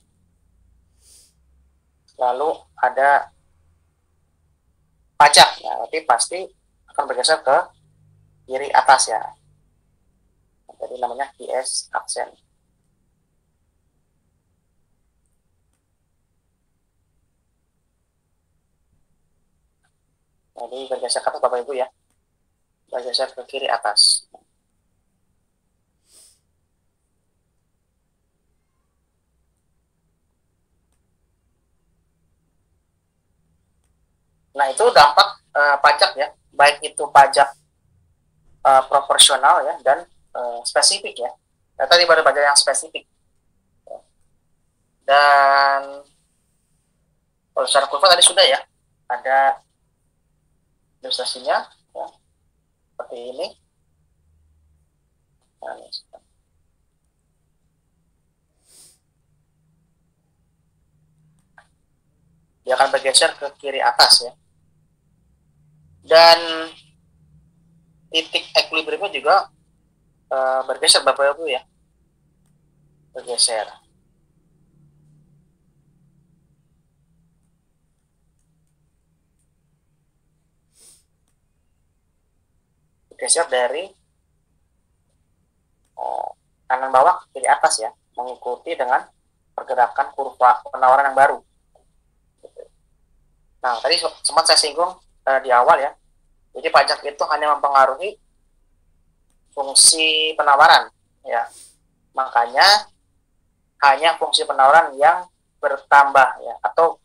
A: Lalu ada pajak ya, berarti pasti akan bergeser ke kiri atas ya. Jadi namanya IS aksen. Jadi bergeser ke atas Bapak Ibu ya, bergeser ke kiri atas. Nah, itu dampak pajak ya, baik itu pajak proporsional ya dan spesifik ya. Nah, tadi baru pajak yang spesifik. Dan kalau secara kurva tadi sudah ya, ada ilustrasinya ya, seperti ini. Nah, dia akan bergeser ke kiri atas ya. Dan titik equilibriumnya juga bergeser Bapak Ibu ya, bergeser. Bergeser dari kanan bawah ke kiri atas ya, mengikuti dengan pergerakan kurva penawaran yang baru. Nah, tadi sempat saya singgung di awal ya. Jadi pajak itu hanya mempengaruhi fungsi penawaran ya. Makanya hanya fungsi penawaran yang bertambah ya, atau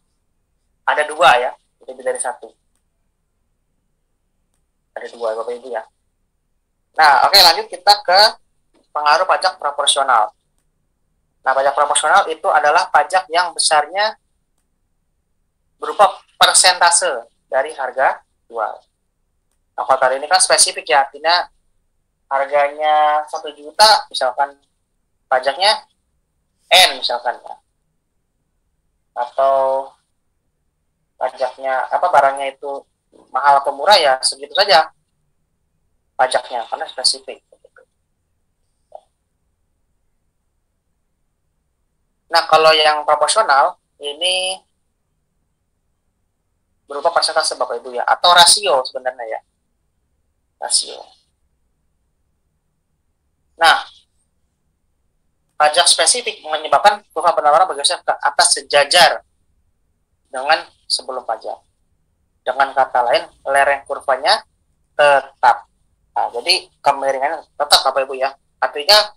A: ada dua ya, lebih dari satu. Ada dua Bapak Ibu ya. Nah, oke, lanjut kita ke pengaruh pajak proporsional. Nah, pajak proporsional itu adalah pajak yang besarnya berupa persentase dari harga jual. Nah, kalau tadi ini kan spesifik ya, artinya harganya 1 juta, misalkan pajaknya N misalkan ya. Atau pajaknya apa, barangnya itu mahal atau murah ya segitu saja pajaknya karena spesifik. Nah, kalau yang proporsional ini berupa persentase Bapak Ibu ya, atau rasio sebenarnya ya, rasio. Nah, pajak spesifik menyebabkan kurva penawaran bergeser ke atas sejajar dengan sebelum pajak. Dengan kata lain, lereng kurvanya tetap. Nah, jadi kemiringannya tetap Bapak Ibu ya. Artinya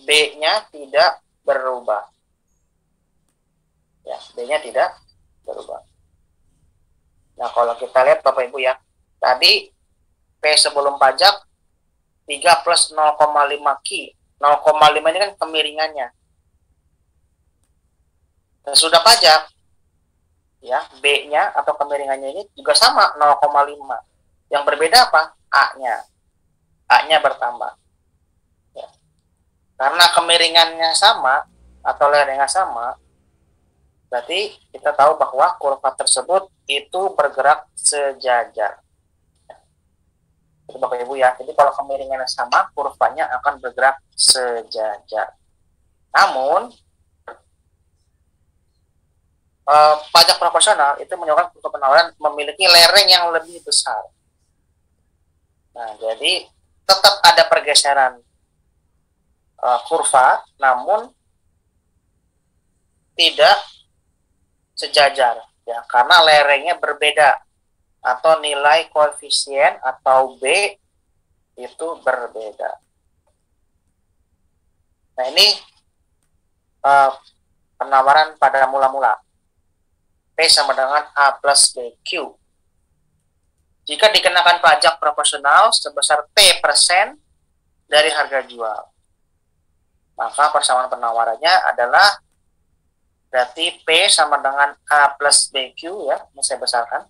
A: B-nya tidak berubah. Ya, B-nya tidak berubah. Nah, kalau kita lihat Bapak Ibu ya, tadi P sebelum pajak 3 plus 0,5 Q. 0,5 ini kan kemiringannya. Dan sudah pajak, ya, B-nya atau kemiringannya ini juga sama 0,5. Yang berbeda apa? A-nya. A-nya bertambah. Ya. Karena kemiringannya sama atau lerengnya sama, berarti kita tahu bahwa kurva tersebut itu bergerak sejajar. Itu Bapak Ibu ya. Jadi kalau kemiringannya sama, kurvanya akan bergerak sejajar. Namun pajak proporsional itu menyebabkan kurva penawaran memiliki lereng yang lebih besar. Nah, jadi tetap ada pergeseran kurva, namun tidak sejajar ya, karena lerengnya berbeda atau nilai koefisien atau B itu berbeda. Nah, ini penawaran pada mula-mula. P sama dengan A plus BQ. Jika dikenakan pajak proporsional sebesar T% dari harga jual, maka persamaan penawarannya adalah berarti P sama dengan A plus BQ ya, ini saya besarkan,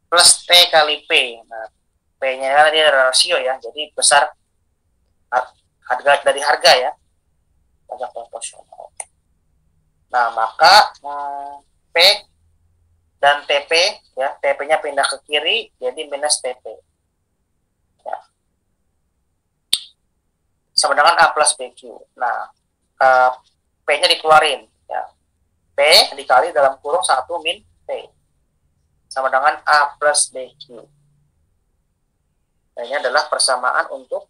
A: plus T kali P. Nah, P-nya tadi rasio ya, jadi besar harga dari harga ya, pajak proporsional. Nah, maka P dan TP ya, TP-nya pindah ke kiri jadi minus TP. Ya. Sama dengan A plus BQ. Nah, P-nya dikeluarin ya. P dikali dalam kurung 1 min P. Sama dengan A plus BQ. Nah, ini adalah persamaan untuk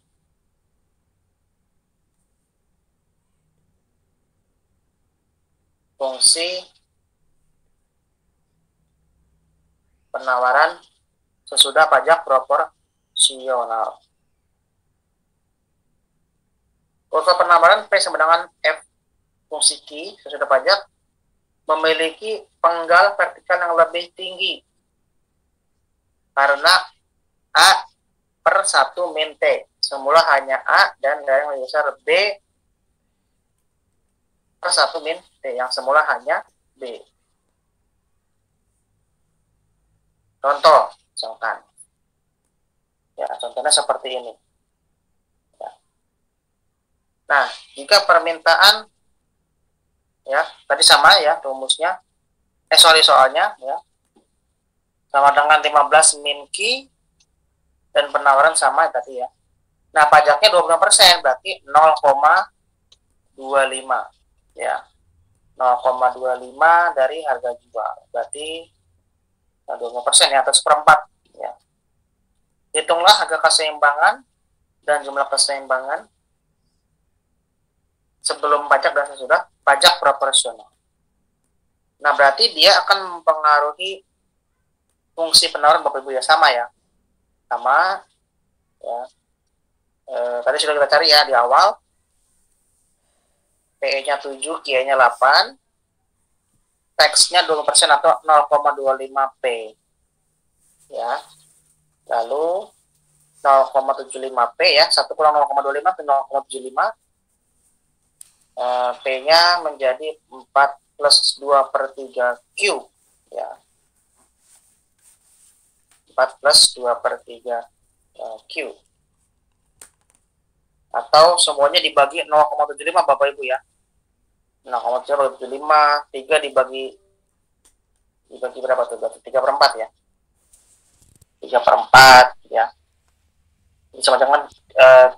A: fungsi penawaran sesudah pajak proporsional. Kurva penawaran P sama dengan F fungsi Q sesudah pajak memiliki penggal vertikal yang lebih tinggi karena A per 1 min T. Semula hanya A dan yang lebih besar B per 1 min T yang semula hanya B. Contoh, misalkan. Ya, contohnya seperti ini. Ya. Nah, jika permintaan ya, tadi sama ya rumusnya. Soalnya ya. Sama dengan 15 min Q dan penawaran sama tadi ya. Nah, pajaknya 20%, berarti 0,25 ya. 0,25 dari harga jual. Berarti 20% ya, atau seperempat ya. Hitunglah harga keseimbangan dan jumlah keseimbangan sebelum pajak dan sesudah pajak proporsional. Nah, berarti dia akan mempengaruhi fungsi penawaran Bapak Ibu ya, sama ya. Sama ya. Tadi sudah kita cari ya di awal. PE-nya 7, Q-nya 8. Teksnya 20% atau 0,25 P. Ya. Lalu 0,75 P ya, 1 kurang 0,25 itu 0,75. P-nya menjadi 4 plus 2/3 Q ya. 4 plus 2/3 Q. Atau semuanya dibagi 0,75 Bapak Ibu ya. 0,75, 3 dibagi berapa tuh? 3/4 ya. 3/4 ya. Ini sama dengan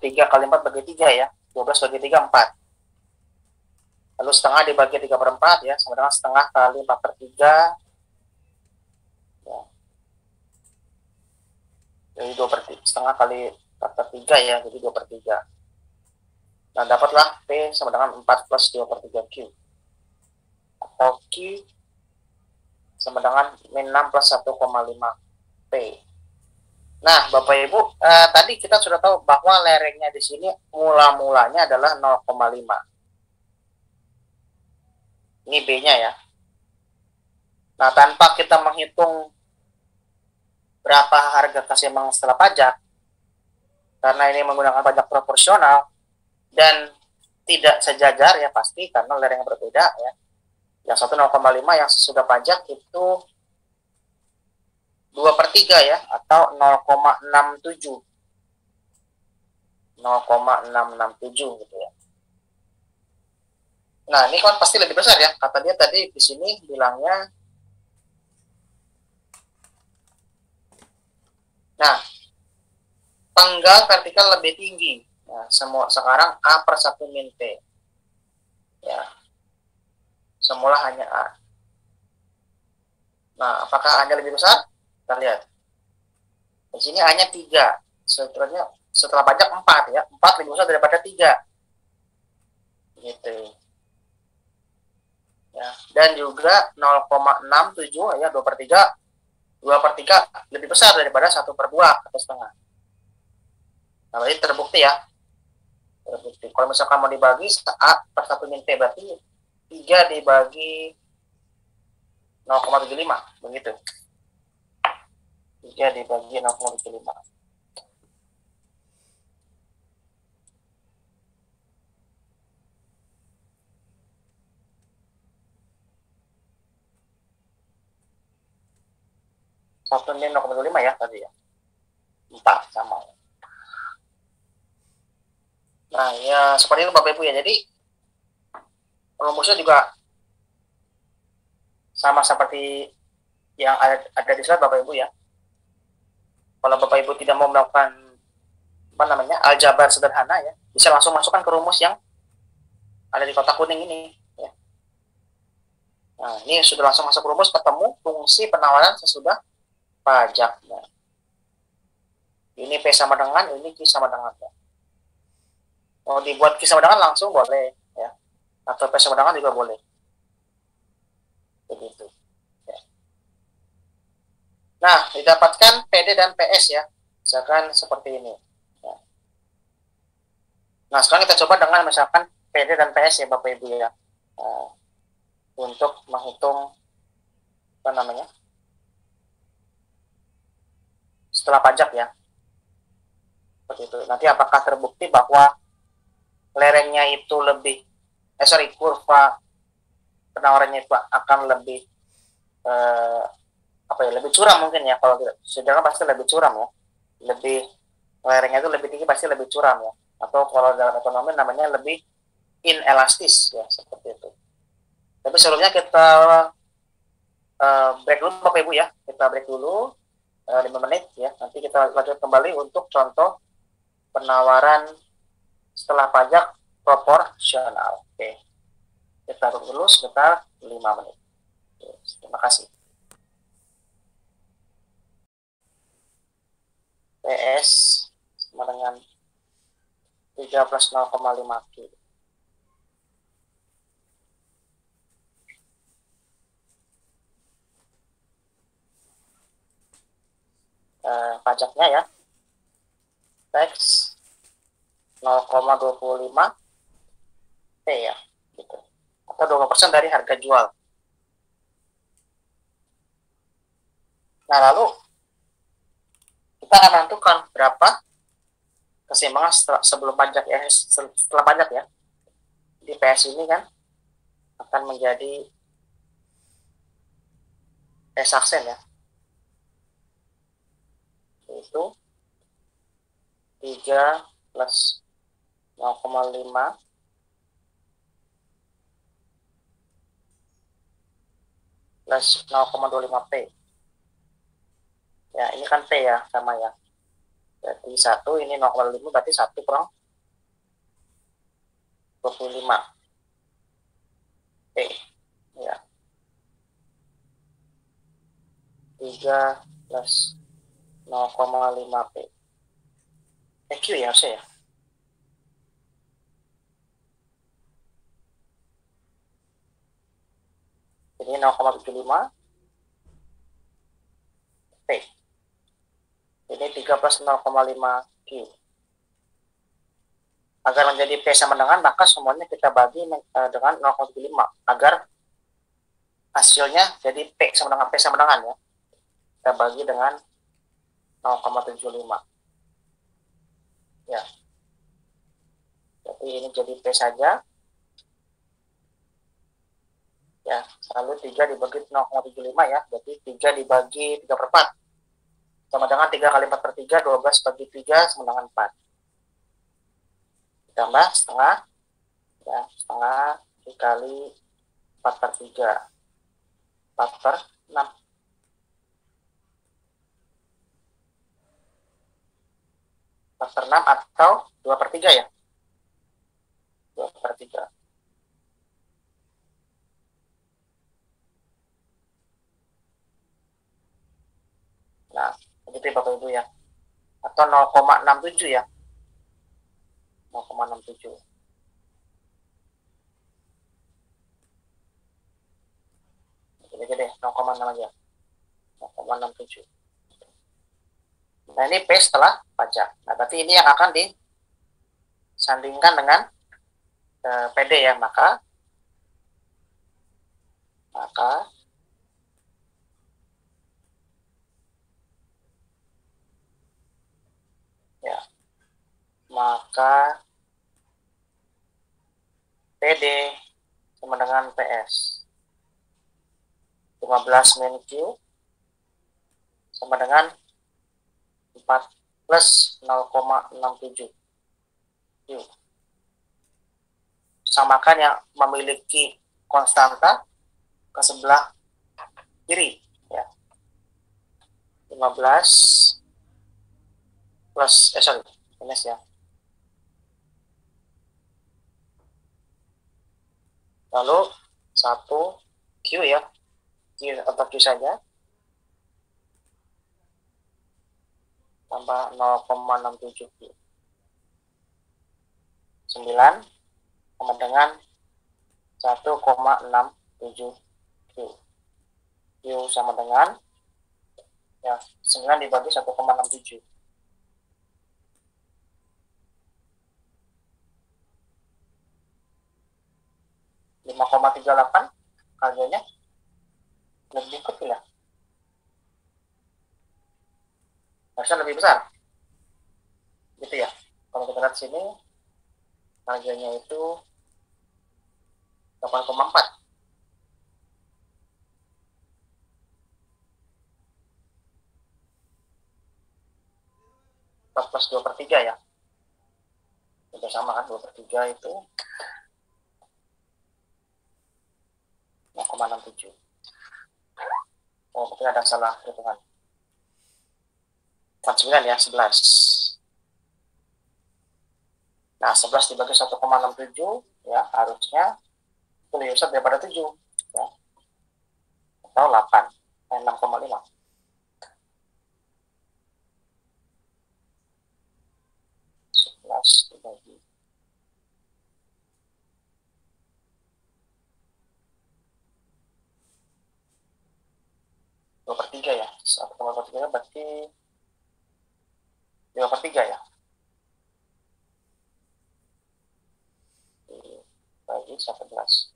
A: 3 kali 4 bagi 3 ya. 12 bagi 3, 4. Lalu setengah dibagi 3/4 ya, sama dengan setengah kali 4/3 Jadi 2/3 kali faktor 3 ya, jadi 2/3. Nah, dapatlah P sama dengan 4 plus 2/3 Q. Atau Q sama dengan min 6 plus 1,5 P. Nah, Bapak Ibu, tadi kita sudah tahu bahwa lerengnya di sini mula-mulanya adalah 0,5. Ini B-nya ya. Nah, tanpa kita menghitung berapa harga keseimbangan setelah pajak, karena ini menggunakan pajak proporsional dan tidak sejajar ya pasti karena lereng yang berbeda ya. Yang satu 0,5, yang sesudah pajak itu 2/3 ya, atau 0,67 gitu ya. Nah, ini kan pasti lebih besar ya. Kata dia tadi di sini bilangnya. Nah, penggal vertikal lebih tinggi. Nah, semua sekarang A/1 min P. Ya. Semula hanya A. Nah, apakah A-nya lebih besar? Kita lihat. Di sini A-nya 3. Setelah pajak 4 ya. 4 lebih besar daripada 3. Gitu. Ya. Dan juga 0,67 ya, 2/3. 2/3 lebih besar daripada 1/2 atau setengah. Nah, berarti terbukti ya. Terbukti. Kalau misalkan mau dibagi A/1 min P, berarti 3 dibagi 0,75. Begitu. 3 dibagi 0,75. Satu min 0,25 ya tadi ya. 4 sama. Nah, ya seperti itu Bapak Ibu ya. Jadi rumusnya juga sama seperti yang ada di slide Bapak Ibu ya. Kalau Bapak Ibu tidak mau melakukan aljabar sederhana ya, bisa langsung masukkan ke rumus yang ada di kotak kuning ini ya. Nah, ini sudah langsung masuk rumus, ketemu fungsi penawaran sesudah pajak. Nah, ini P sama dengan, ini Q sama dengan ya. Mau dibuat Q sama dengan langsung boleh ya, atau P sama dengan juga boleh. Begitu ya. Nah, didapatkan PD dan PS ya, misalkan seperti ini ya. Nah, sekarang kita coba dengan misalkan PD dan PS ya Bapak Ibu ya, untuk menghitung setelah pajak ya, seperti itu. Nanti apakah terbukti bahwa lerengnya itu kurva penawarannya itu akan lebih lebih curam mungkin ya. Kalau sedangkan pasti lebih curam ya, lebih lerengnya itu lebih tinggi, pasti lebih curam ya, atau kalau dalam ekonomi namanya lebih inelastis ya, seperti itu. Tapi sebelumnya kita break dulu Bapak Ibu ya, kita break dulu 5 menit ya, nanti kita lanjut kembali untuk contoh penawaran setelah pajak proporsional. Oke, kita tunggu dulu sekitar 5 menit. Oke, terima kasih. PS sama dengan 3 plus 0,5 Q. Pajaknya ya, tax 0,25 T ya, gitu. Atau 20% dari harga jual. Nah, lalu kita akan menentukan berapa keseimbangan sebelum pajak ya, setelah pajak ya. Di PS ini kan akan menjadi Saksen ya, itu 3 plus 0,5 plus 0,25 P ya, ini kan P ya, sama ya, berarti 1, ini 0,5, berarti 1 kurang 25 P ya, 3 plus 0,5 P. Q ya harusnya ya. Jadi 0,75 P. Jadi 3 plus 0,5 Q. Agar menjadi P sama dengan, maka semuanya kita bagi dengan 0,75 agar hasilnya jadi P sama dengan P sama dengan ya. Kita bagi dengan 0,75. Ya. Jadi ini jadi P saja. Ya, lalu 3 dibagi 0,75 ya. Jadi 3 dibagi 3 per 4. Sama dengan 3 kali 4 per 3, 12 bagi 3 sama dengan 4. Ditambah setengah. Ya, setengah dikali 4 per 3. 4 per 6. 4 per 6 atau 2 per 3 ya. 2 per 3. Nah, begitu ya Bapak Ibu ya. Atau 0,67 ya. 0,67. Jadi aja deh, 0,6 aja. 0,67. Nah, ini P setelah pajak. Nah, berarti ini yang akan disandingkan dengan PD ya. Maka ya, maka PD sama dengan PS. 15 min Q sama dengan 4 plus 0,67 Q. Samakan yang memiliki konstanta ke sebelah kiri ya. 15 plus minus ya. Lalu 1 Q ya. Q atau Q saja. Tambah 0,67 Q. 9 sama dengan 1,67 Q. Q sama dengan ya 9 dibagi 1,67. 5,38 harganya lebih kecil ya. Harusnya lebih besar. Gitu ya. Kalau kita lihat sini harganya itu 8,4. 4 plus 2 per 3 ya. Itu sama kan, 2 per 3 itu 0,67. Oh, mungkin ada salah hitungan. 49 ya, 11. Nah, 11 dibagi 1,67 ya, harusnya itu lebih besar daripada 7 ya. Atau 8, 6,5. 11 dibagi 2 per 3 ya. 1,3 berarti 2 per 3 ya. Bagi 11.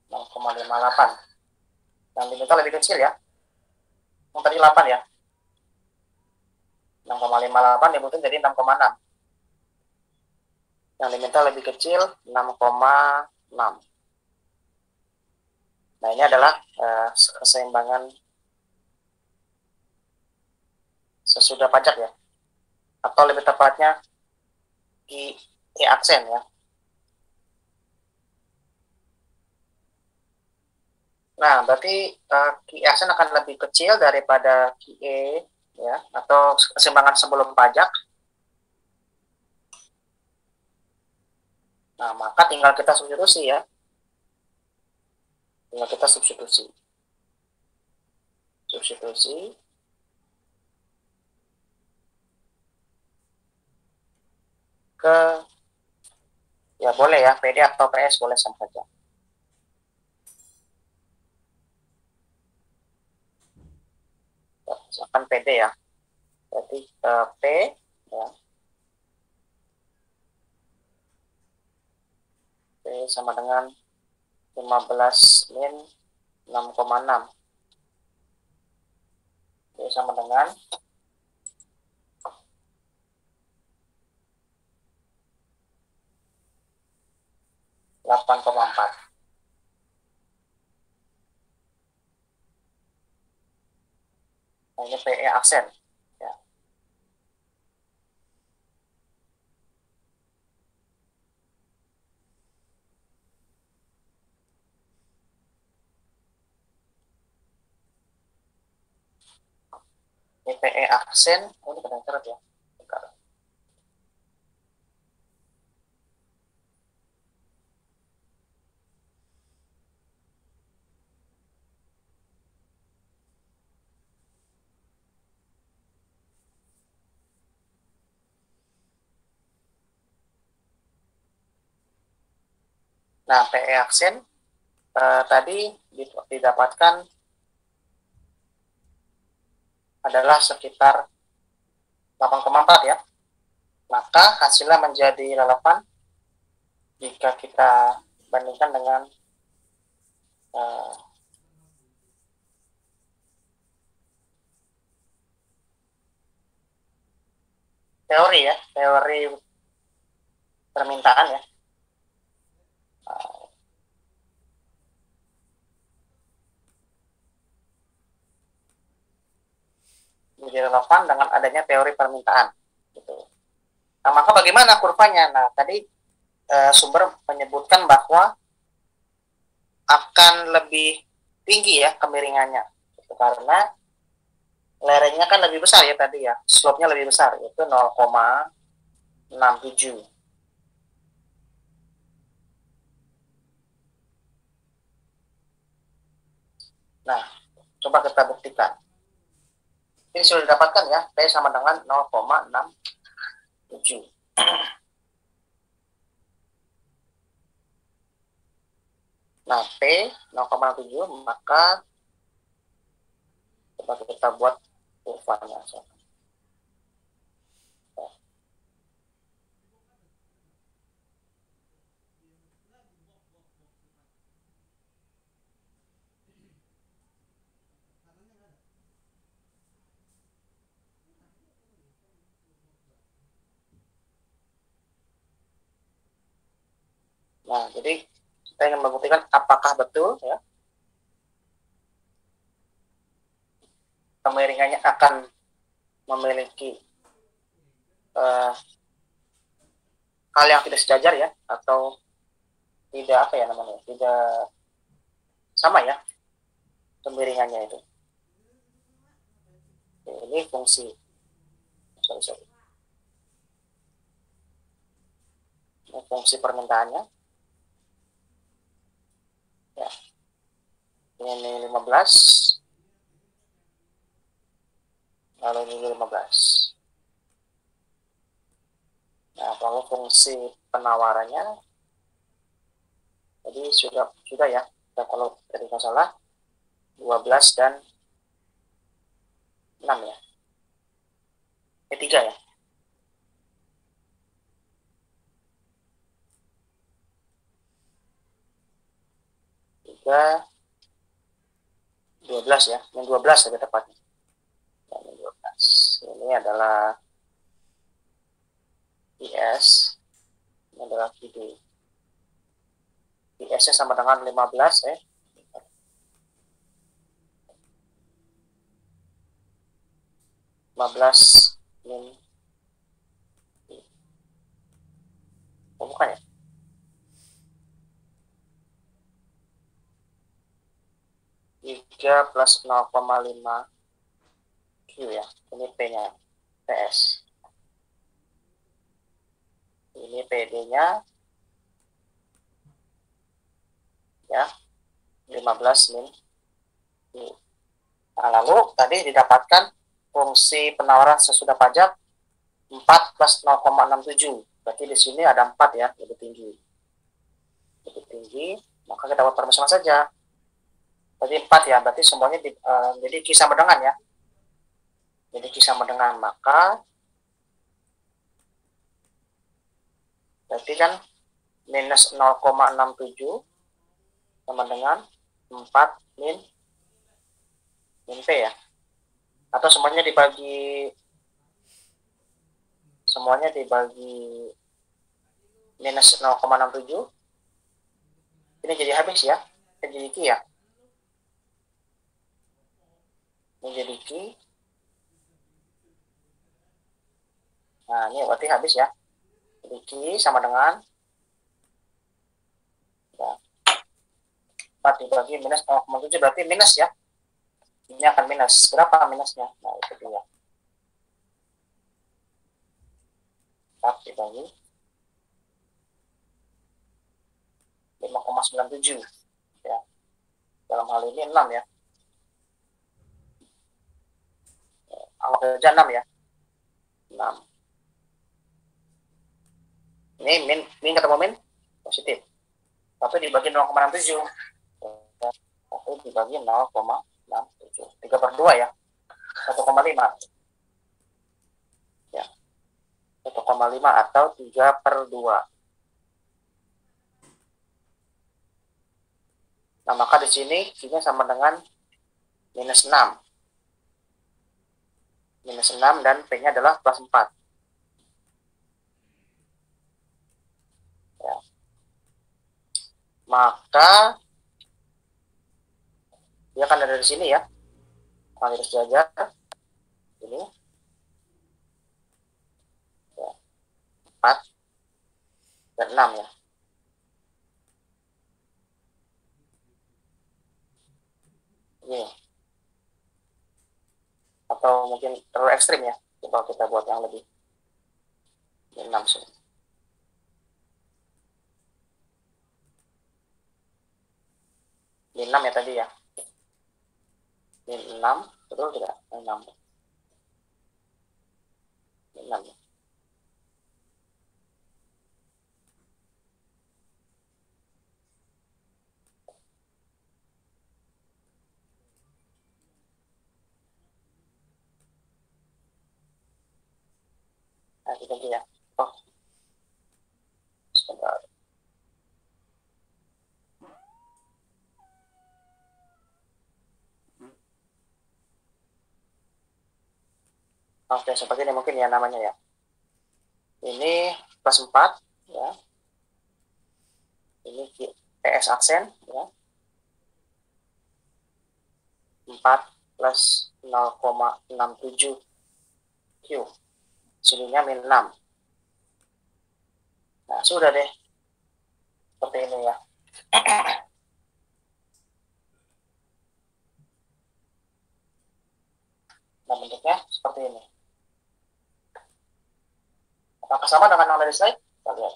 A: 0,58. Yang diminta lebih kecil ya. Yang tadi 8 ya. 6,58 dibutuhin jadi 6,6. Yang diminta lebih kecil 6,6. Nah, ini adalah keseimbangan sesudah pajak ya. Atau lebih tepatnya QE aksen ya. Nah, berarti QE aksen akan lebih kecil daripada QE ya, atau keseimbangan sebelum pajak. Nah, maka tinggal kita substitusi ya. Tinggal kita substitusi. Substitusi. Ke, ya boleh ya, PD atau PS boleh sama saja. Misalkan PD ya. Jadi P ya. P sama dengan 15 min 6,6. P sama dengan 8,4. Nah, ini PE aksen ya. Ini PE aksen, oh, ini kadang cerut ya. Nah, PE aksen tadi didapatkan adalah sekitar 8,4 ya. Maka hasilnya menjadi relevan jika kita bandingkan dengan teori ya, teori permintaan ya. Menjadi relevan dengan adanya teori permintaan gitu. Nah, maka bagaimana kurvanya? Nah, tadi sumber menyebutkan bahwa akan lebih tinggi ya kemiringannya gitu, karena lerengnya kan lebih besar ya tadi ya, slope-nya lebih besar, yaitu 0,67. Nah, coba kita buktikan. Ini sudah didapatkan ya, P sama dengan 0,67. Nah, P 0,7, maka coba kita buat kurvanya. Nah, jadi kita ingin membuktikan apakah betul ya kemiringannya akan memiliki hal yang tidak sejajar ya, atau tidak apa ya namanya, tidak sama ya kemiringannya itu. Ini fungsi, sorry. Ini fungsi permintaannya ya. Ini 15, lalu ini 15. Nah, kalau fungsi penawarannya jadi sudah ya. Nah, kalau tadi nggak salah 12 dan 6 ya. 3 ya. 3, 12 ya. Yang 12 lebih tepatnya. Yang 12. Ini adalah IS. Ini adalah QD. IS-nya sama dengan 15 ya. 15 min. Oh, bukan ya? 3 plus 0,5 Q ya. Ini P-nya. PS. Ini PD-nya ya, 15 min Q. Nah, lalu tadi didapatkan fungsi penawaran sesudah pajak 4 plus 0,67. Berarti di sini ada 4 ya, lebih tinggi. Lebih tinggi, maka kita buat permisalan saja. Berarti 4 ya, berarti semuanya jadi Q sama dengan ya. Jadi Q sama dengan, maka berarti kan minus 0,67 sama dengan 4 min P ya. Atau semuanya dibagi minus 0,67. Ini jadi habis ya. Ini jadi Q ya. Ini jadi Q. Nah, ini berarti habis ya. Jadi Q sama dengan ya, 4 dibagi minus 0,7 berarti minus ya. Ini akan minus. Berapa minusnya? Nah, itu dia. 4 dibagi 5,97 ya. Dalam hal ini 6 ya. Anggap saja 6 ya. 6. Ini min ketemu min positif. 1 dibagi 0,67. 1 dibagi 0,67. 3/2 ya. 1,5. Ya. 1,5 atau 3/2. Nah, maka di sini Q-nya sama dengan minus 6. Minus 6 dan P-nya adalah plus 4. Ya. Maka dia akan ada di sini ya. Garis jajar ini ya, 4 dan 6 ya. Ini. Atau mungkin terlalu ekstrim ya. Coba kita buat yang lebih 6 sih. Ini 6 ya tadi ya. Ini 6, betul tidak? 6. Ini 6 ya. Nah, itu tadi ya. Oh, sebentar. Oke, seperti ini mungkin ya namanya ya. Ini plus 4 ya. Ini PS aksen ya. 4 plus 0,67 Q. Sininya min 6. Nah, sudah deh. Seperti ini ya. Nah, bentuknya seperti ini. Apakah sama dengan yang dari slide? Kita lihat.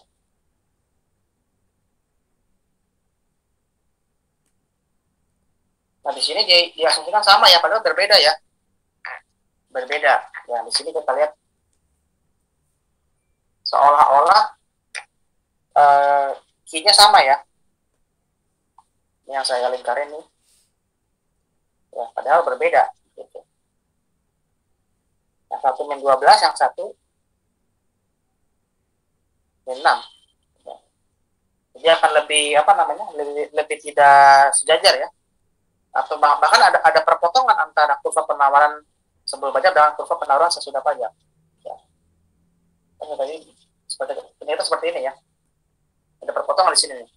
A: Nah, di sini diasumsikan sama ya, padahal berbeda ya. Berbeda. Ya, di sini kita lihat seolah-olah key-nya sama ya. Ini yang saya lingkarin nih. Ya, padahal berbeda. Gitu. Yang satu min 12, yang satu min 6. Ya. Jadi akan lebih lebih tidak sejajar ya. Atau bahkan ada perpotongan antara kurva penawaran sebelum pajak dengan kurva penawaran sesudah pajak. Ya. Tadi ternyata seperti ini ya. Ada perpotongan di sini nih.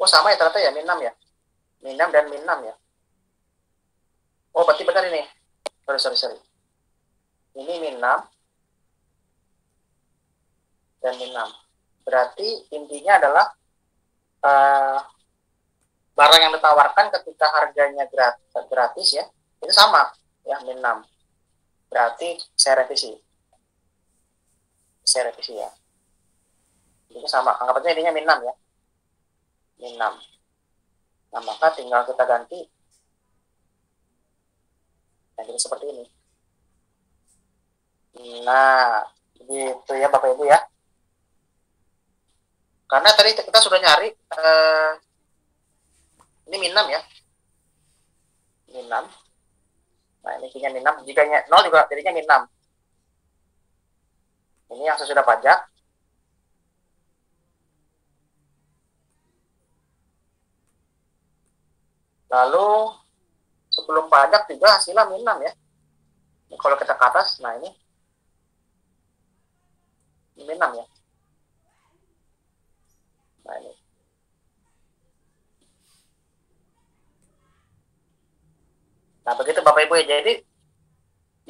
A: Oh sama ya ternyata ya min 6 ya. Min 6 dan min 6 ya. Oh berarti benar ini. Sorry. Ini min 6 dan min 6. Berarti intinya adalah barang yang ditawarkan ketika harganya gratis ya, itu sama ya, min 6. Berarti saya revisi ya. Jadi sama, anggap aja ininya min 6 ya. Min 6. Nah, maka tinggal kita ganti. Nah, jadi seperti ini. Nah, gitu ya Bapak Ibu ya. Karena tadi kita sudah nyari ini min 6 ya. Min 6. Nah, ini min 6. Jika 0 juga jadinya min 6. Ini yang sesudah pajak. Lalu sebelum pajak juga hasilnya min 6 ya. Ini kalau kita ke atas, nah ini min 6 ya. Nah ini. Nah begitu Bapak Ibu ya. Jadi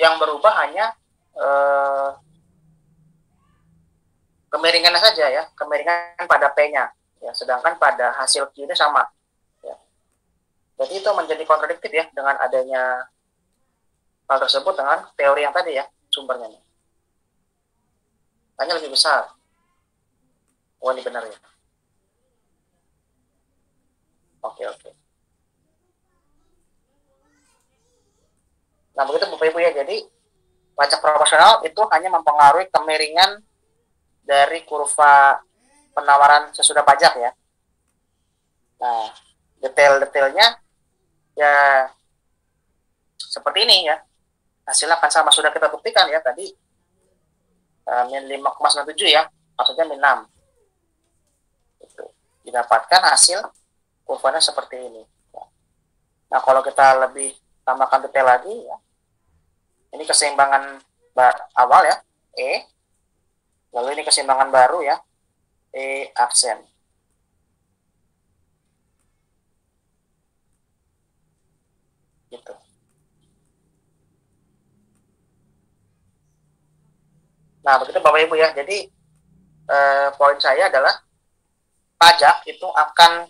A: yang berubah hanya kemiringannya saja ya, kemiringan pada P-nya. Ya, sedangkan pada hasil Q ini sama. Ya. Jadi itu menjadi kontradiktif ya dengan adanya hal tersebut dengan teori yang tadi ya, sumbernya. Hanya lebih besar. Oh ini benar ya. Oke. Nah begitu Bapak Ibu ya, jadi pajak proporsional itu hanya mempengaruhi kemiringan dari kurva penawaran sesudah pajak ya. Nah detail-detailnya ya seperti ini ya. Hasilnya akan sama, sudah kita buktikan ya tadi min 5,97 ya, maksudnya min 6. Itu. Didapatkan hasil kurvanya seperti ini. Nah kalau kita lebih tambahkan detail lagi ya, ini keseimbangan awal ya, E, lalu ini keseimbangan baru ya, E aksen. Gitu. Nah begitu Bapak Ibu ya, jadi poin saya adalah pajak itu akan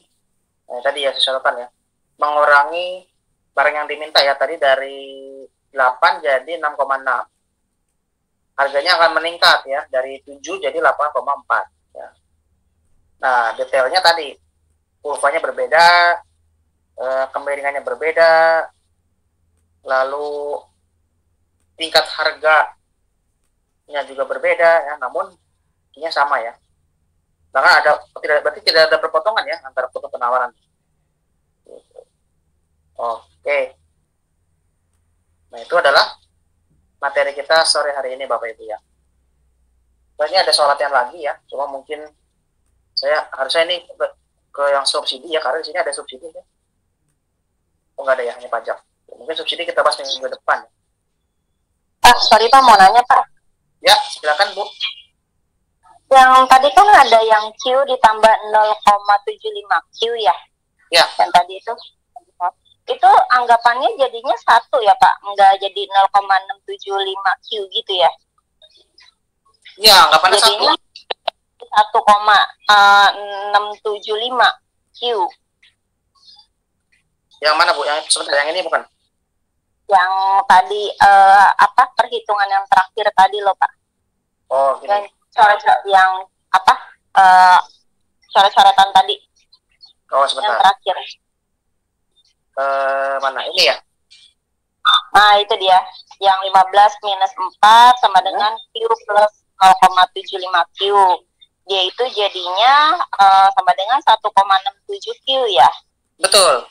A: tadi ya sesuatu ya, mengurangi barang yang diminta ya, tadi dari 8 jadi 6,6. Harganya akan meningkat ya, dari 7 jadi 8,4 ya. Nah detailnya tadi kurvanya berbeda, kemiringannya berbeda, lalu tingkat harganya juga berbeda ya, namun ini sama ya. Bahkan berarti tidak ada perpotongan ya antara kutub penawaran. Oke. Nah itu adalah materi kita sore hari ini Bapak Ibu ya. Ini ada soal latihan lagi ya, cuma mungkin saya harusnya ini ke yang subsidi ya, karena di sini ada subsidi ya. Oh nggak ada ya, hanya pajak. Mungkin subsidi kita bahas minggu depan.
B: Pak, sorry Pak, mau nanya Pak.
A: Ya, silakan Bu.
B: Yang tadi kan ada yang Q ditambah 0,75 Q ya?
A: Ya.
B: Yang tadi itu anggapannya jadinya 1 ya Pak, nggak jadi 0,675 Q gitu ya?
A: Iya, anggapannya
B: jadinya 1,675 Q. Yang
A: mana Bu? Yang sebentar, yang ini bukan?
B: Yang tadi perhitungan yang terakhir tadi loh Pak.
A: Oh, gini.
B: Yang coret-coretan tadi.
A: Oh, sebentar.
B: Yang terakhir.
A: Mana? Ini ya?
B: Nah, itu dia. Yang 15 minus 4 sama dengan Q plus 0,75 Q. Dia itu jadinya sama dengan 1,67 Q ya?
A: Betul.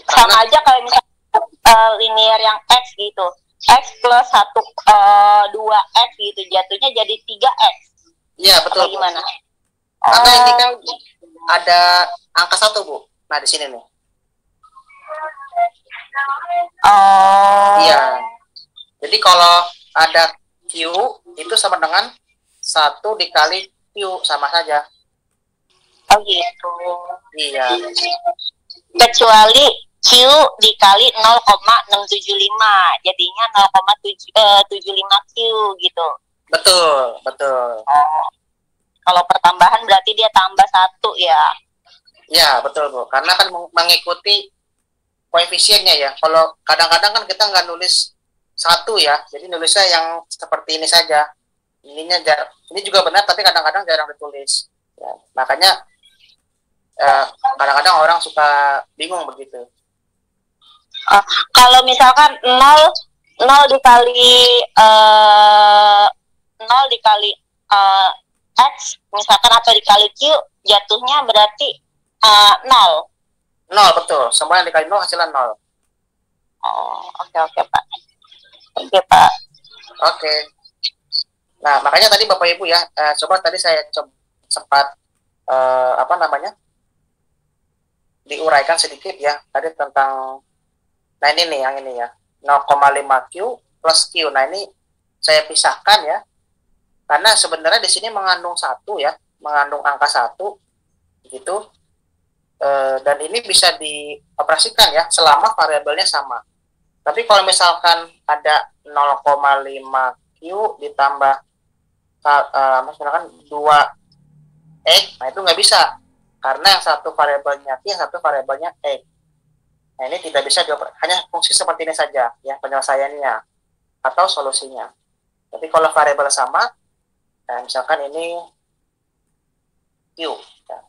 B: Sama aja kayak misalnya linear yang X gitu. X plus 2X gitu. Jatuhnya jadi 3X.
A: Iya, betul.
B: Atau gimana?
A: Karena ini kan ada angka 1, Bu. Nah, di sini nih. Iya. Jadi kalau ada Q itu sama dengan 1 dikali Q, sama saja.
B: Oh gitu.
A: Iya.
B: Kecuali Q dikali 0,675, jadinya 0,75 Q gitu.
A: Betul.
B: Oh. Kalau pertambahan berarti dia tambah 1 ya.
A: Ya, betul Bu. Karena kan mengikuti koefisiennya ya. Kalau kadang-kadang kan kita nggak nulis satu ya, jadi nulisnya yang seperti ini saja. Ini juga benar, tapi kadang-kadang jarang ditulis. Ya, makanya kadang-kadang orang suka bingung begitu.
B: Kalau misalkan nol dikali 0 dikali X misalkan atau dikali Q, jatuhnya berarti 0.
A: Nol, betul. Semua yang dikali nol hasilnya nol.
B: Oh, oke Pak. Oke Pak.
A: Oke. Nah, makanya tadi Bapak Ibu ya, coba tadi saya sempat apa namanya, diuraikan sedikit ya tadi tentang, nah ini nih yang ini ya, 0,5 Q plus Q. Nah ini saya pisahkan ya, karena sebenarnya di sini mengandung satu ya, mengandung angka satu gitu, dan ini bisa dioperasikan ya selama variabelnya sama. Tapi kalau misalkan ada 0,5 Q ditambah misalkan 2 X, nah itu nggak bisa, karena yang satu variabelnya Q, yang satu variabelnya X. Nah ini tidak bisa dioperasikan, hanya fungsi seperti ini saja ya penyelesaiannya atau solusinya. Tapi kalau variabel sama, misalkan ini Q, ya.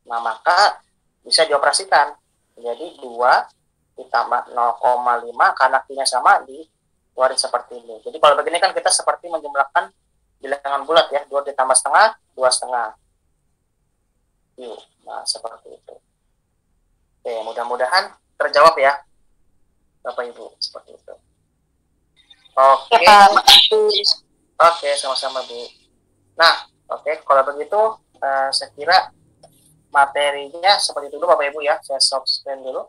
A: Nah maka bisa dioperasikan. Jadi 2 ditambah 0,5 karena Q-nya sama dikeluarin seperti ini. Jadi kalau begini kan kita seperti menjumlahkan bilangan bulat ya, 2 ditambah setengah, 2 setengah. Q. Nah seperti itu. Oke, mudah-mudahan terjawab ya Bapak Ibu, seperti itu. Oke. Oke, sama-sama Bu. Nah, oke, kalau begitu saya kira materinya seperti itu dulu Bapak Ibu ya. Saya stop screen dulu.